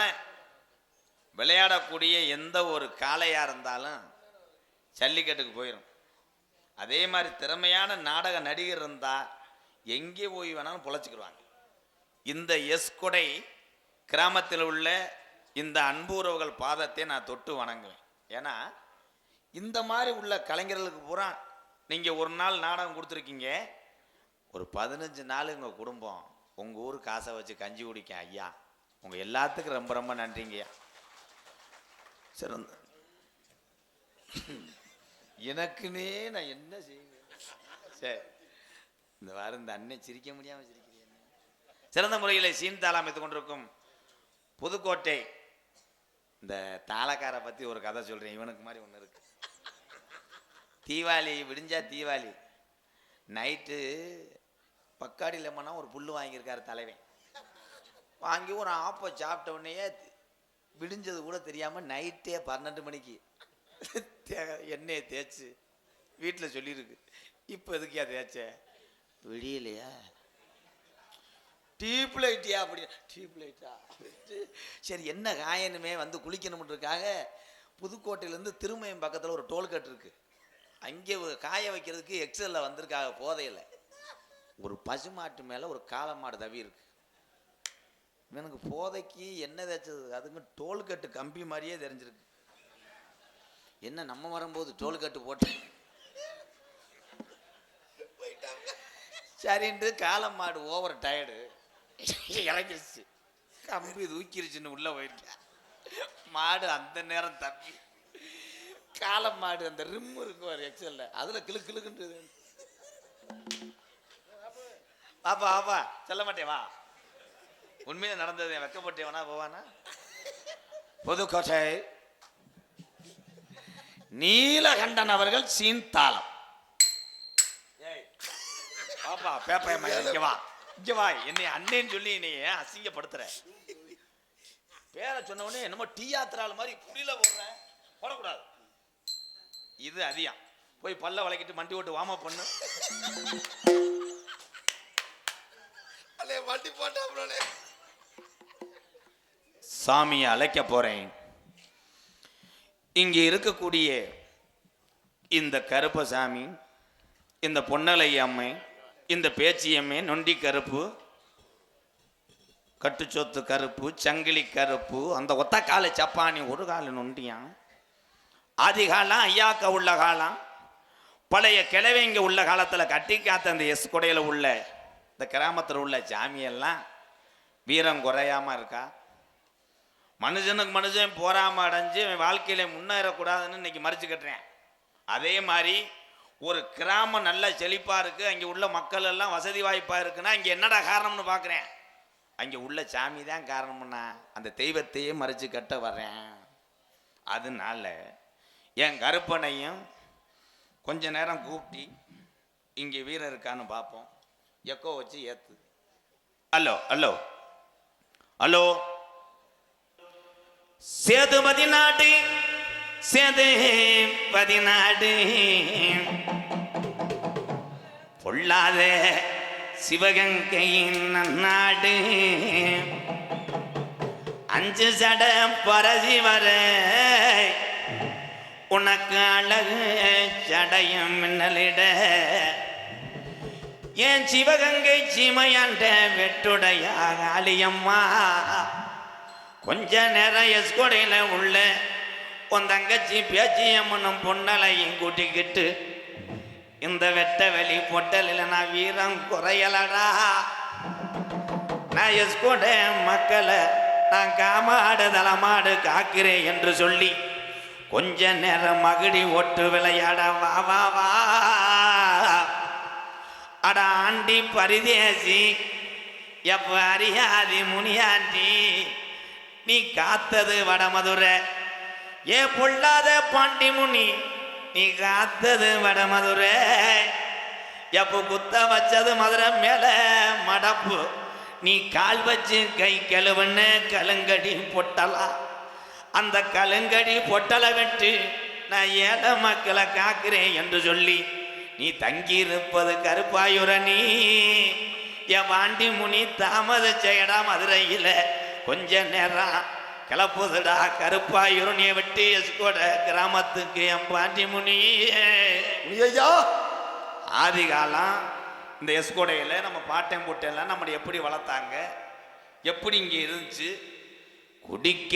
விளையாடக்கூடிய எந்த ஒரு காளையாக இருந்தாலும் ஜல்லிக்கட்டுக்கு போயிடும். அதே மாதிரி திறமையான நாடக நடிகர் இருந்தால் எங்கே போய் வேணாலும் பொழைச்சிக்கிடுவாங்க. இந்த கொடை கிராமத்தில் உள்ள இந்த அன்புறவுகள் பாதத்தை நான் தொட்டு வணங்குவேன். ஏன்னா இந்த மாதிரி உள்ள கலைஞர்களுக்கு பூரா நீங்கள் ஒரு நாள் நாடகம் கொடுத்துருக்கீங்க, ஒரு 15 நாள் உங்கள் குடும்பம் உங்கள் ஊர் காசை வச்சு கஞ்சி குடிக்க. ஐயா உங்கள் எல்லாத்துக்கும் ரொம்ப ரொம்ப நன்றிங்கய்யா. சரி எனக்குன்னே நான் என்ன செய்வேன். சரி இந்த வாரம் இந்த அண்ணன் சிரிக்க முடியாமல் சிரிக்கிறேன். சிறந்த முறையில் சீன் தாளம் அமைத்து கொண்டிருக்கும் புதுக்கோட்டை இந்த தாளக்காரை பற்றி ஒரு கதை சொல்கிறேன். இவனுக்கு மாதிரி ஒன்று இருக்கு. தீபாவளி விடிஞ்சா தீபாவளி நைட்டு பக்காடி லெமனா ஒரு புல் வாங்கியிருக்காரு தலைவன். வாங்கி ஒரு ஆப்பை சாப்பிட்ட உடனேயே விடிஞ்சது கூட தெரியாமல் நைட்டே 12 மணிக்கு எண்ணெயை தேய்ச்சி வீட்டில் சொல்லியிருக்கு. இப்போ எதுக்கியா தேய்ச்ச? விடியலையா? டியூப் லைட்டியா? அப்படி டியூப் லைட்டா? சரி என்ன காயனுமே வந்து குளிக்கணும்ன்றதுக்காக புதுக்கோட்டையிலேருந்து திருமயம் பக்கத்தில் ஒரு டோல்கட் இருக்குது, அங்கே காய வைக்கிறதுக்கு எக்ஸலில் வந்திருக்காங்க. போதையில் ஒரு பசுமாட்டு மேலே ஒரு காளை மாடு தவி இருக்கு. எனக்கு போதைக்கு என்ன தேய்ச்சது, அதுங்க டோல்கட்டு கம்பி மாதிரியே தெரிஞ்சிருக்கு. என்ன நம்ம வரும்போது டோல்கட்டு போட்டு சரின்ட்டு காளை மாடு ஓவர் டயர்டு இறங்கிருச்சு, கம்பி தூக்கிருச்சுன்னு உள்ளே போயிருக்கேன். மாடு அந்த நேரம் தப்பி காளை மாடு அந்த ரிம் இருக்கு ஒரு எக்ஸல்ல, அதில் கிளு கிளுக்குன்றது. வாப்பா வாப்பா சொல்ல மாட்டேன் வா, உண்மையில நடந்தது. வெக்கப்பட்டேவனா போவானா? புதுக்கோட்டை நீலகண்டன் அவர்கள் சீன் தாளம். பாப்பா பேப்பா இங்க வா, இங்க வா. என்னை அண்ணேன்னு சொல்லி என்னை அசிங்கப்படுத்துற. பேரை சொன்ன உடனே என்னமோ டீ யாத்திரால் மாதிரி புரியல போடுறேன். போடக்கூடாது, இது அதிகம். போய் பல்ல வளைக்கிட்டு மண்டி ஓட்டு வாமா பண்ணு. வண்டி போட்டா சாமியை அழைக்க போறேன். இங்கே இருக்கக்கூடிய இந்த கருப்பசாமி, இந்த பொன்னலை அம்மை, இந்த பேச்சியம்மை, நொண்டி கருப்பு, கட்டுச்சொத்து கருப்பு, சங்கிலி கருப்பு, அந்த ஒத்த கால சப்பானி, ஒரு கால நொண்டியான், ஆதி காலம் ஐயாக்க உள்ள காலம், பழைய கிழவைங்க உள்ள காலத்தில் கட்டி காத்த அந்த கொடையில் உள்ள இந்த கிராமத்தில் உள்ள சாமியெல்லாம் வீரம் குறையாம இருக்கா? மனுஷனுக்கு மனுஷன் போராம அடைஞ்சு வாழ்க்கையில முன்னேறக்கூடாதுன்னு இன்னைக்கு மறிச்சு கட்டுறேன். அதே மாதிரி ஒரு கிராமம் நல்ல செழிப்பா இருக்கு, அங்கே உள்ள மக்கள் எல்லாம் வசதி வாய்ப்பா இருக்குன்னா இங்கே என்னடா காரணம்னு பார்க்குறேன். அங்கே உள்ள சாமி தான் காரணம்னா அந்த தெய்வத்தையே மறிச்சு கட்ட வர்றேன். அதனால என் கருப்பனையும் கொஞ்ச நேரம் கூப்பிட்டு இங்கே வீரர் இருக்கான்னு பார்ப்போம். எக்கோ வச்சு ஏத்து. Hello hello hello. சேதுபதி நாடு, சேதுபதி நாடு, பொல்லாத சிவகங்கையின் நாடு, அஞ்சு சட பரசி வர உனக்கு அழகு சடையும் மின்னலிட, என் சிவகங்கை சீமையாண்ட வெட்டுடைய ஆலியம்மா, கொஞ்ச நேரம் எஸ்கொடையில் உள்ள உன் தங்கச்சி பேச்சியம்மனும் பொன்னலையும் கூட்டிக்கிட்டு இந்த வெட்ட வெளி பொட்டலில் நான் வீரம் குறையலடா. நான் எஸ்கொடை மக்களை நான் காமாடு தலமாடு காக்கிறேன் என்று சொல்லி கொஞ்ச நேரம் மகிடி ஒட்டு விளையாட வா வா வா. அட ஆண்டி பரிதேசி, எப்ப அறியாதி முனியாண்டி, நீ காத்தது வடமதுரை, ஏ பொல்லாத பாண்டி முனி, நீ காத்தது வடமதுரை, எப்ப குத்த வச்சது மதுரை மேல மடப்பு, நீ கால் வச்சு கை கழுவுன்னு கலுங்கடி பொட்டலாம். அந்த கலுங்கடி பொட்டலை விட்டு நான் ஏழை மக்களை காக்கிறேன் என்று சொல்லி நீ தங்கியிருப்பது கருப்பாயுரணி. என் பாண்டி முனி தாமத செய்யடா மதுரையில் கொஞ்ச நேரம் கிளப்புதுடா கருப்பாயுரணியை விட்டு எஸ்கோட கிராமத்துக்கு என் பாண்டி முனி. ஐயா, ஆதி காலம் இந்த எஸ்கோடையில் நம்ம பாட்டம் போட்டெல்லாம் நம்மளை எப்படி வளர்த்தாங்க, எப்படி இங்கே இருந்துச்சு. குடிக்க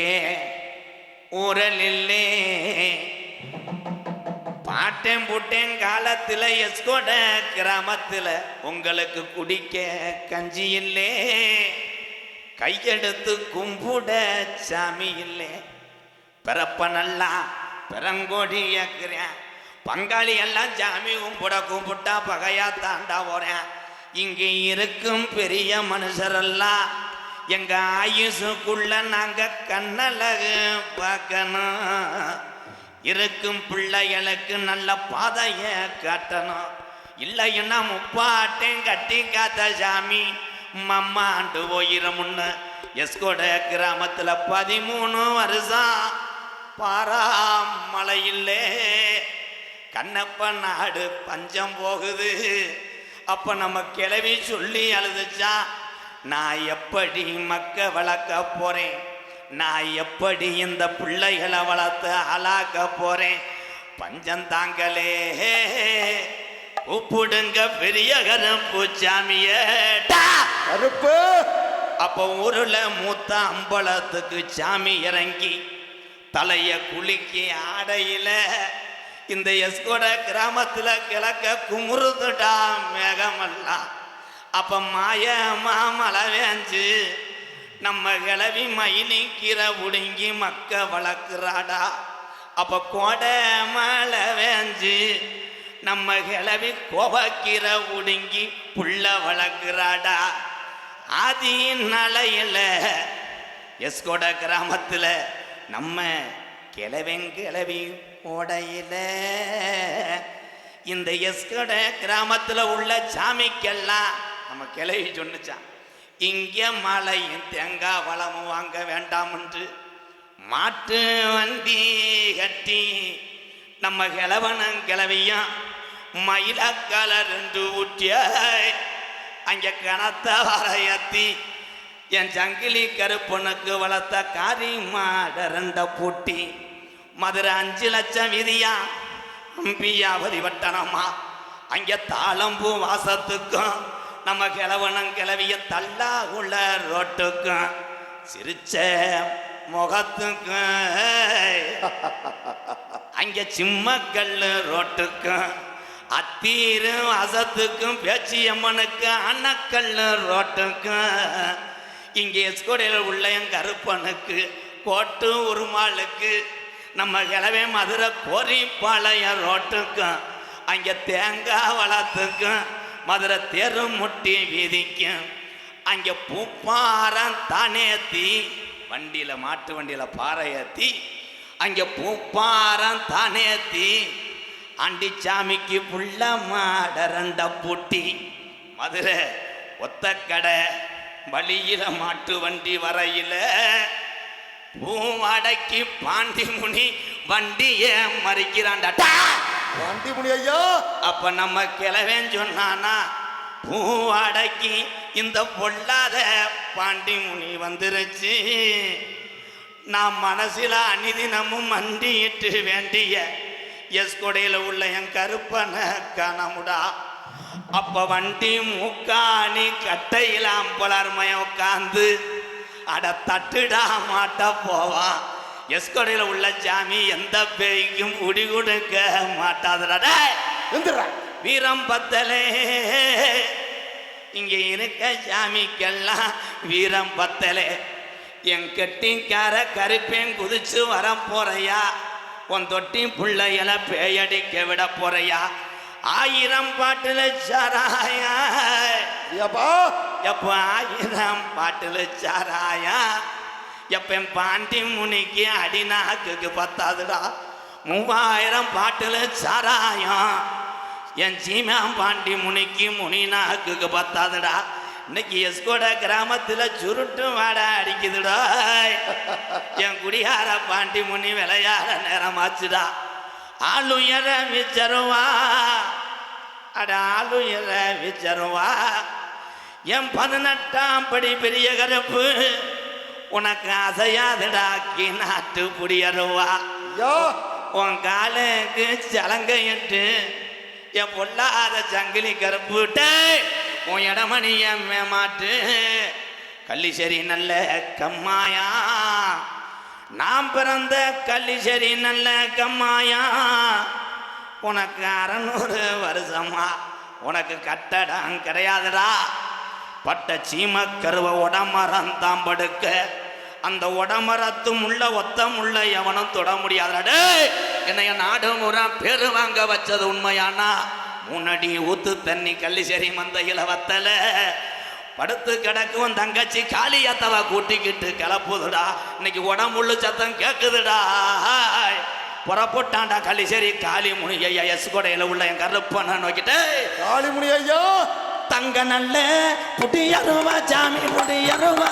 ஊரலில்லே பாட்டேன் போட்டேன் காலத்தில் எஸ்கோட கிராமத்தில் உங்களுக்கு குடிக்க கஞ்சி இல்லை, கையெடுத்து கும்பிட சாமி இல்லை, பிறப்ப நல்லா பெரங்கோடி ஏற்கிறேன், பங்காளி எல்லாம் சாமி கும்பிட்டா பகையா தாண்டா போறேன். இங்கே இருக்கும் பெரிய மனுஷரெல்லாம் எங்க ஆயுசுக்குள்ள நாங்க கண்ணழகு பார்க்கணும், இருக்கும் பிள்ளைகளுக்கு நல்ல பாதைய காட்டணும், இல்லைன்னா முப்பாட்டையும் கட்டி காத்த சாமி மம்மாண்டு போயிரமுன்னு எஸ்கோட கிராமத்துல 13 வருஷம் பாராமலையில்லே கண்ணப்ப நாடு பஞ்சம் போகுது. அப்ப நம்ம கிளவி சொல்லி அழுதுச்சா, நான் எப்படி மக்க வளர்க்க போறேன், நான் எப்படி இந்த பிள்ளைகளை வளர்த்து ஆளாக்க போறேன், பஞ்சம் தாங்களே கூப்பிடுங்க பெரிய கருப்பு சாமிய கருப்பு. அப்ப ஊருல மூத்த அம்பலத்துக்கு சாமி இறங்கி தலைய குலுக்கி ஆடையில இந்த எஸ்கோட கிராமத்துல கிழக்க குமுறுதுடா மேகமெல்லாம். அப்ப மாயமா மழை வேஞ்சு நம்ம கிளவி மயிலி கீரை உடுங்கி மக்க வளர்க்குறாடா. அப்ப கோடை மழை வேஞ்சு நம்ம கிளவி கோபக்கீரை உடுங்கி புள்ள வளர்க்குறாடா. ஆதி நலையில எஸ்கோட கிராமத்துல நம்ம கிளவி ஓடையில இந்த எஸ்கோட கிராமத்துல உள்ள சாமிக்கெல்லாம் நம்ம கிளவி சொன்னுச்சான், இங்க மலையும் தேங்காய் வளமும் வாங்க வேண்டாம் என்று மாட்டு வண்டி கட்டி நம்ம கிழவனும் கிளவியும் மயிலக்கால 2 ஊட்டிய அங்க கணத்த வரையத்தி என் சங்கிலி கருப்பனுக்கு வளர்த்த காரி மாட 2 பூட்டி மதுரை 5 லட்சம் விதியா பியாவதி வட்டணமா அங்க தாளம்பூ வாசத்துக்கும் நம்ம கிழவனும் கிளவிய தள்ளா உள்ள ரோட்டுக்கும் சிரிச்ச முகத்துக்கும் அங்க சிம்மக்கல்லு ரோட்டுக்கும் அத்தீரும் அசத்துக்கும் பேச்சியம்மனுக்கு அன்னக்கல்லு ரோட்டுக்கும் இங்கே எஸ்கோடையில் உள்ள என் கருப்பனுக்கு கோட்டு உருமாளுக்கு நம்ம கிளவே மதுரை கோரிப்பாளையம் ரோட்டுக்கும் அங்கே தேங்காய் வளத்துக்கும் மதுரை தெருமுட்டி வீதிக்கும் அங்கே பூப்பாரம் தானேத்தி வண்டியில் மாட்டு வண்டியில் பாறை ஏற்றி அங்கே பூப்பாரம் தானேத்தி ஆண்டிச்சாமிக்கு புள்ள மாட 2 பூட்டி மதுரை ஒத்தக்கடை வழியில மாட்டு வண்டி வரையில பூவாடைக்கு பாண்டி முனி வண்டிய மறிக்கிறான்டா பாண்டி முனி ஐயா. அப்ப நம்ம கிளவேன் சொன்னானா பூவாடைக்கு இந்த பொல்லாத பாண்டி முனி வந்துருச்சு. நான் மனசுல அனிதினமும் மண்டிட்டு வேண்டிய எஸ்கொடையில உள்ள என் கருப்பனை காணமுடா. அப்ப வண்டி மூக்காணி கட்டையில அம்பலர்மைய உட்காந்து அட தட்டுடா மாட்ட போவான். எஸ்கொடையில உள்ள சாமி எந்த பேய்க்கும் குடி கொடுக்க மாட்டாதுடா. வீரம் பத்தலே இங்க இருக்க சாமிக்கெல்லாம் வீரம் பத்தலே. என் கெட்டிக்கார கருப்பேன் குதிச்சு வர போறையா, உன் தொட்டி பிள்ளையில பேயடிக்க விட போறையா. 1000 பாட்டுல சாராயா எப்ப 1000 பாட்டுல சாராயா. எப்ப பாண்டி முனிக்கு அடிநாக்கு பத்தாதுடா. 3000 பாட்டுல சாராயம் என் சீமா பாண்டி முனிக்கு முனிநாக்கு பத்தாதுடா. இன்னைக்கு எஸ்கோட கிராமத்துல சுருட்டு வாடா அடிக்குதுடா. என் குடியார பாண்டி முனி விளையாட நேரமாச்சுடா. ஆளுயர விச்சருவா அட ஆளுயர விச்சருவா. என் 18ஆம் படி பெரிய கருப்பு உனக்கு அசையாதுடாக்கி நாட்டு புடியருவா. உன் காலுக்கு சலங்கையிட்டு என் பொல்லாத சங்கிலி கருப்புட்டே உன் இடமணிய மேமாட்டு. கள்ளிசேரி நல்ல கம்மாயா, நாம் பிறந்த கள்ளிசேரி நல்ல கம்மாயா. உனக்கு 600 வருஷமா உனக்கு கட்டடம் கிடையாதுடா. பட்ட சீம கருவ உடமரம் தான் படுக்க, அந்த உடமரத்து முள்ள ஒத்தம் உள்ள எவனும் தொட முடியாதடா. என்னைய நாடு முறை பேரு வாங்க வச்சது உண்மையானா 3 அடி ஊத்து தண்ணி கள்ளிசேரி மந்தையில வத்தல படுத்து கிடக்கும் தங்கச்சி காளியாத்தவா கூட்டிக்கிட்டு கிளப்புதுடா. இன்னைக்கு உடம்புள்ள சத்தம் கேக்குதுடா. புறப்பட்டாண்டா கள்ளிசேரி காளி முனி ஐயா. எஸ்கொடையில உள்ள என் கருப்பனை நோக்கிட்டு காளி முனி ஐயா தங்க நல்ல புடியருவா சாமி புடியருவா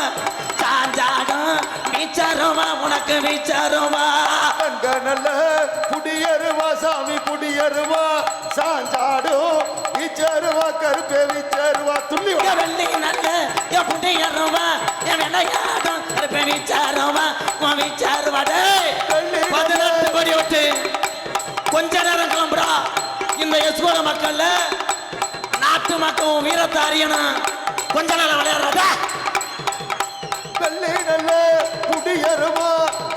சாஞ்சாடும் வீச்சருவா உனக்கு வீச்சருவா. தங்க நல்ல புடியருவா சாமி புடியருவா சாஞ்சாடும் வீச்சருவா கருப்பே வீச்சருவா துள்ளி வெள்ளி நல்ல என் புடியருவா என் விளையாடும் கருப்பே வீச்சருவா உன் வீச்சருவாடே. 18 கோடி விட்டு கொஞ்ச நேரம் கிளம்புறா. இந்த எஸ்கோட மக்கள்ல நாட்டு மக்கள் வீரத்தை அறியணும். கொஞ்ச நேரம் விளையாடுறதா. வெள்ளி நல்ல புடியருவா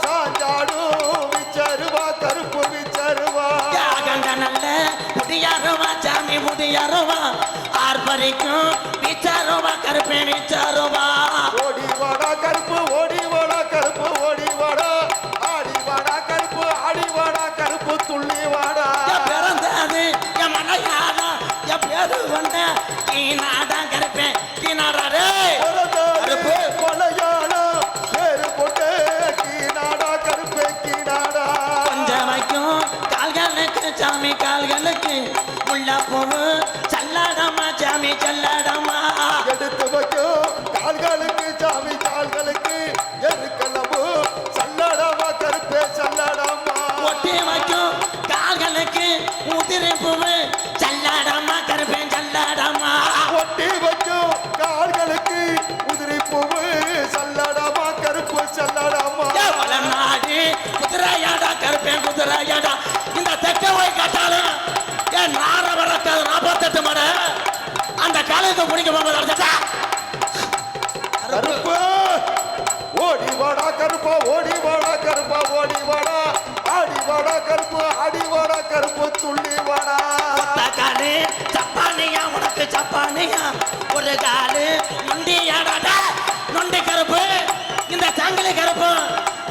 சாஞ்சாடும் வீச்சருவா கருப்பு வீச்சருவா. நல்ல புடியருவா சாமி புடியருவா ஆர்ப்பரிக்கும் வீச்சருவா கருப்பே வீச்சருவா. ஓடி வாடா கருப்பு ஓடி வாடா கருப்பு ஓடி வாடா ஆடி வாடா கருப்பு ஆடி வாடா கருப்பு துள்ளி வாடா. பிறந்தது என் மலையாளா என் பேரு கொண்ட கீநாடா கருப்பே கீநாடா கருப்பு மலையாளம் பேரு கொண்டு கீநாடா கருப்பே கீநாடா. கொஞ்சம் வைக்கும் கால்களுக்கு சாமி கால்களுக்கு உள்ள பூவு சல்லாடமா சாமி சல்லாடமா. எடுத்து வைக்கும் கால்களுக்கு சாமி கால்களுக்கு எருக்கலமு சல்லடமா கருப்பே சல்லடமா. ஒட்டி வைக்கும் கால்களுக்கு உதிரி பூவு சல்லாடமா கருப்பே சல்லாடமா. ஒட்டி வைக்கும் கால்களுக்கு உதிரி பூவு சல்லடமா கருப்பு சல்லடமா. நாடு குதிரையாடா கருப்பேன் இருக்கிறாயடா இந்த தெக்க போய் கட்டாலும் ஏன் நார வரத்த 48 மடை அந்த காலத்தை குடிக்க போகும்போது கருப்பு ஓடி வாடா கருப்பா ஓடி வாடா கருப்பா ஓடி வாடா ஆடி வாடா கருப்பு ஆடி வாடா கருப்பு துள்ளி வாடா காலு சப்பானியா உனக்கு சப்பானியா ஒரு காலு நொண்டியாடா நொண்டி கருப்பு இந்த சங்கிலி கருப்பு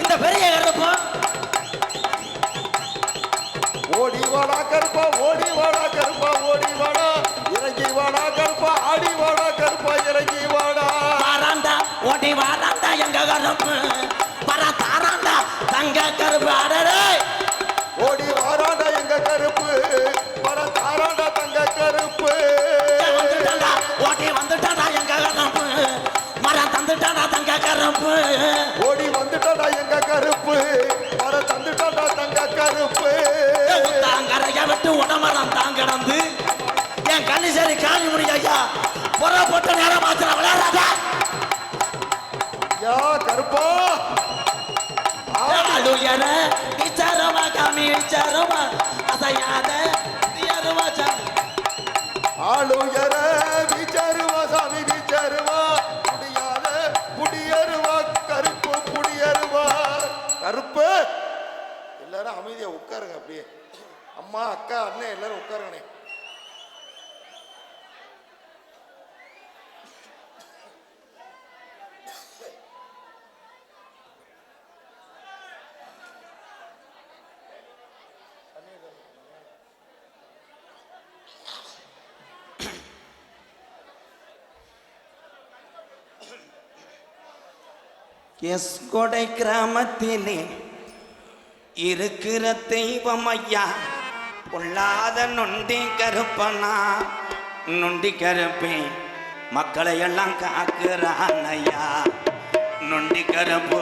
இந்த பெரிய கருப்பு ஓடி வாடா கருப்பா ஓடி வாடா கருப்பா ஓடி வாடா இறங்கி வாடா கருப்பா ஆடி வாடா கருப்பா இறங்கி வாடா வாராண்டா ஓடி வாராண்டா எங்க கருப்பு வர தாராண்டா தங்க கருப்பு அடடே ஓடி வாராடா எங்க கருப்பு வர தாராடா தங்க கருப்பு வந்துட்டாண்டா ஓடி வந்துட்டாண்டா எங்க கருப்பு மர தந்துட்டாண்டா தங்க கருப்பு ஓடி வந்துட்டாடா எங்க கருப்பு வர தந்துட்டாடா தங்க கருப்பு தாங்கரைய விட்டு உடம்பரம் தான் கிடந்து என் கண்ணி சரி காணி முடியா புற போட்ட நேரம் மாத்திர விளையாடாதா யா கருப்பா ஆளுயர விசாரமா காமி விசாரமா அசையாத தியருவா ஆளுயர விசாருவா சாமி விசாருவா புடியாத புடியருவா கருப்பு புடியருவா கருப்பு எல்லாரும் அமைதியா உட்காருங்க அப்படியே அம்மா அக்கா அண்ணன் எல்லாரும் உட்காருங்கண்ணே எஸ் கொடை கிராமத்திலே இருக்கிற தெய்வம் ஐயா பொல்லாத நொண்டி கருப்பனா நொண்டி கருப்பே மக்களை எல்லாம் காக்குறான் ஐயா நொண்டி கருப்பு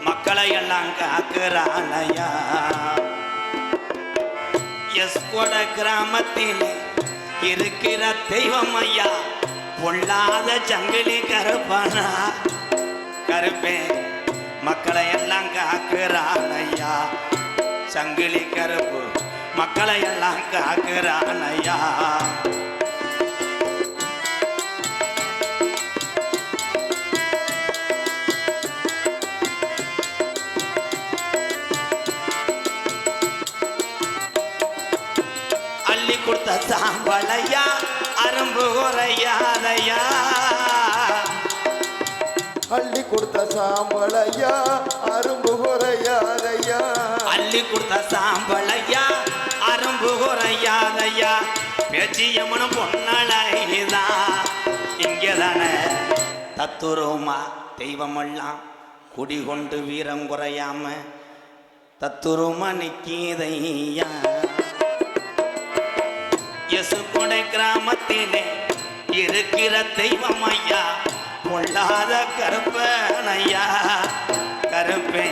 மக்களை எல்லாம் காக்குறான் ஐயா எஸ் கொடை கிராமத்திலே இருக்கிற தெய்வம் ஐயா பொல்லாத சங்கிலி கருப்பனா கருப்பே மக்களை எல்லாம் காக்குறான் ஐயா சங்கிலி கருப்பு மக்களை எல்லாம் காக்குறான் ஐயா அள்ளி கொடுத்த சாம்பளையா அரும்பு குறையாதையா அள்ளி கொடுத்த சாம்பளையா அரும்பு குறையாதையா அள்ளி கொடுத்த சாம்பளையா அரும்பு குறையாதையா பேச்சியம்மனும் பொன்னழைதா இங்கேதானே தத்துருமா தெய்வமெல்லாம் குடிகொண்டு வீரம் குறையாம தத்துருமா நிற்கிதையா எசு கொடை கிராமத்திலே இருக்கிற தெய்வம் ஐயா பொல்லாத கருப்பனையா கருப்பே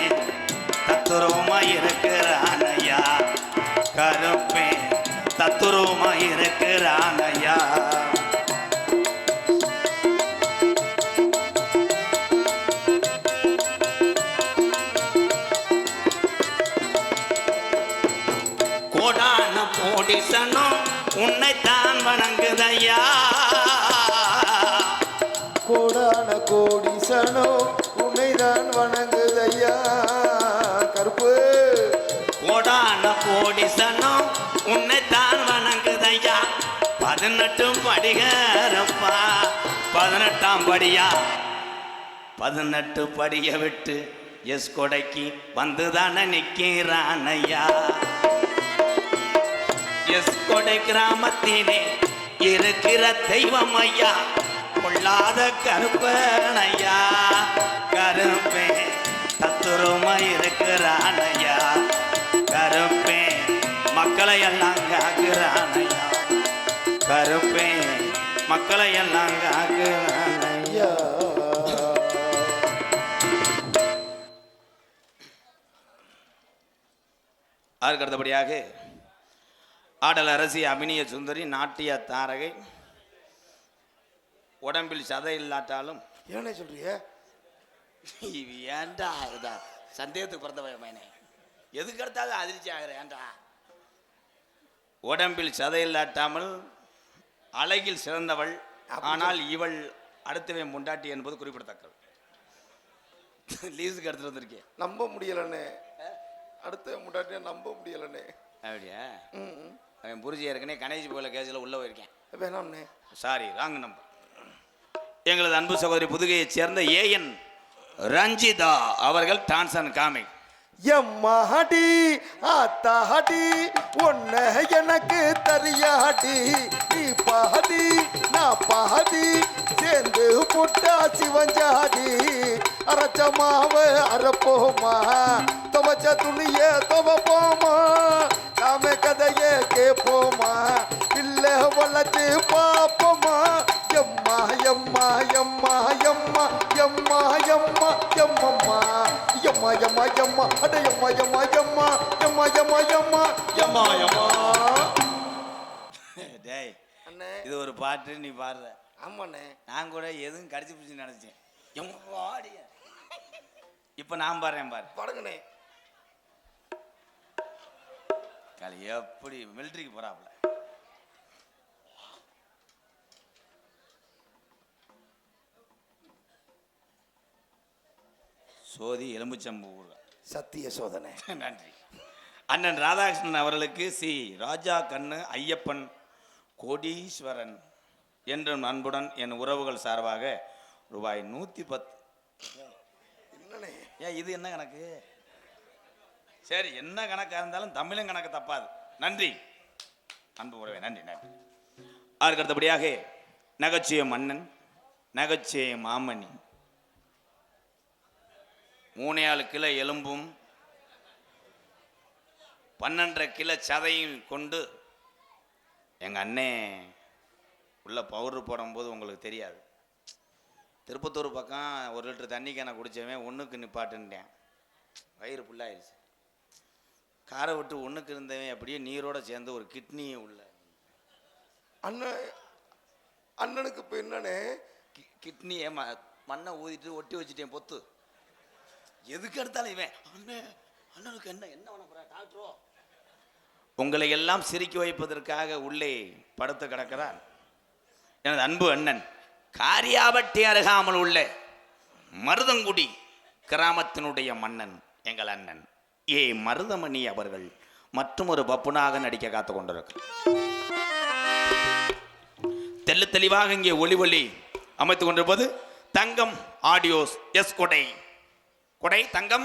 தத்துருமா இருக்கிறான் ஐயா கருப்பே தத்துருமா இருக்கிறான் ஐயா கோடான கோடிசனும் உன்னைத்தான் வணங்குதையா கோடான கோடிசனோ உன்னைதான் வணங்குதையா கருப்பு கோடான கோடிசனும் உன்னைத்தான் வணங்குதையா 18 படிகரப்பா 18ஆம் படியா 18 படிய விட்டு எஸ் கொடைக்கு வந்துதானே நிற்கிறான் ஐயா எஸ் கொடை கிராமத்திலே இருக்கிற தெய்வம் ஐயா பொல்லாத கருப்பனையா கருப்பே தத்துருமா இருக்கிறான் ஐயா கருப்பே மக்களை எல்லாம் காக்குறான் ஐயா கருப்பே மக்களை எல்லாம் காக்குறான் ஐயா அதற்கு அடுத்தபடியாக ஆடல் அரசி அபிநய சுந்தரி நாட்டிய தாரகை உடம்பில் சதை இல்லாட்டாலும் ஏனே சொல்றிய ஏன்டா இதா சந்தேகத்துக்கு பிறந்த பயனே எதுக்கு எடுத்தாலும் அதிர்ச்சி ஆகிறேன்டா. உடம்பில் சதையில்லாட்டாமல் அழகில் சிறந்தவள், ஆனால் இவள் அடுத்தவன் முண்டாட்டி என்பது குறிப்பிடத்தக்கது. லீஸுக்கு எடுத்துட்டு வந்திருக்கேன். நம்ப முடியலண்ணே, அடுத்த முன்னாடியே நம்ப முடியலண்ணே. அப்படியா? அவன் புரிஜி ஏற்கனவே கணேஷ் போல கேஸில் உள்ள போயிருக்கேன். வேணாம்ண்ணே. Sorry, wrong number. எங்களது அன்பு சகோதரி புதுகையைச் சேர்ந்த ஏஎன் ரஞ்சிதா அவர்கள் டான்ஸ் அண்ட் காமிக். எம்மாடி ஆத்தாடி ஒன்ன எனக்கு தெரியாடி, நீ பாதி நான் பாதி சேர்ந்து புட்டா சிவஞ்சாடி, அரைச்ச மாவு அரைப்போமா, துவச்ச துணிய துவப்போமா, நாம கதைய கேட்போமா, இல்ல வளர்த்து பாப்போமா. எம்மா எம்மா எம்மா எம்மா எம்மா எம்மா எம்மம்மா எம்மா எம்மா எம்மா அட எம்மா எம்மா எம்மா எம்மா எம்மா எம்மா எம்மா எம்மா. டேய் அண்ணே இது ஒரு பாட்டு, நீ பாடுற. ஆமாண்ணே. நான் கூட எதுவும் கடிச்சு பிடிச்சி நினைச்சேன். இப்ப நான் பாடுறேன் பாரு. பாடுங்கண்ணே. காலை எப்படி மிலிட்டரிக்கு போறாப்புல. சோதி எலும்புச்சம்பு சத்திய சோதனை. நன்றி. அண்ணன் ராதாகிருஷ்ணன் அவர்களுக்கு சி ராஜா கண்ணு ஐயப்பன் கோடீஸ்வரன் என்றும் அன்புடன் என் உறவுகள் சார்பாக ரூபாய் 110. என்னண்ணே ஏன் இது என்ன கணக்கு? சரி, என்ன கணக்காக இருந்தாலும் தமிழும் கணக்கு தப்பாது. நன்றி அன்பு உறவே, நன்றி நன்றி. அதற்கு அடுத்தபடியாக நகைச்சுவை மன்னன், நகைச்சுவை மாமணி, 3 கிலோ எலும்பும் 12 கிலோ சதையும் கொண்டு எங்கள் அண்ணே உள்ள பவுடர் போடும்போது உங்களுக்கு தெரியாது. திருப்பத்தூர் பக்கம் 1 லிட்டர் தண்ணி கேனை குடித்தவன் 1க்கு நிப்பாட்டுன்ட்டேன். வயிறு ஃபுல்லாகிடுச்சு. காரை விட்டு 1க்கு இருந்தவன் அப்படியே நீரோட சேர்ந்து ஒரு கிட்னியை உள்ள அண்ணன் அண்ணனுக்கு இப்போ என்னண்ணே கிட்னியை மண்ணை ஊதிட்டு ஒட்டி வச்சுட்டேன் பொத்து. எதுக்கு எடுத்தாலும் இவன் அண்ணனுக்கு என்ன என்ன பண்ண போற டாக்டரோ. உங்களை எல்லாம் சிரிக்க வைப்பதற்காக உள்ளே படுத்து கிடக்கிறார் எனது அன்பு அண்ணன், காரியாபட்டி அருகாமல் உள்ள மருதங்குடி கிராமத்தினுடைய மன்னன் எங்கள் அண்ணன் ஏ மருதமணி அவர்கள் மற்றும் ஒரு பப்புனாக நடிக்க காத்து கொண்டிருக்கிறார். தெல்ல தெளிவாக இங்கே ஒளி அமைத்துக் கொண்டிருப்பது தங்கம் ஆடியோஸ். எஸ் கொடை கொடை தங்கம்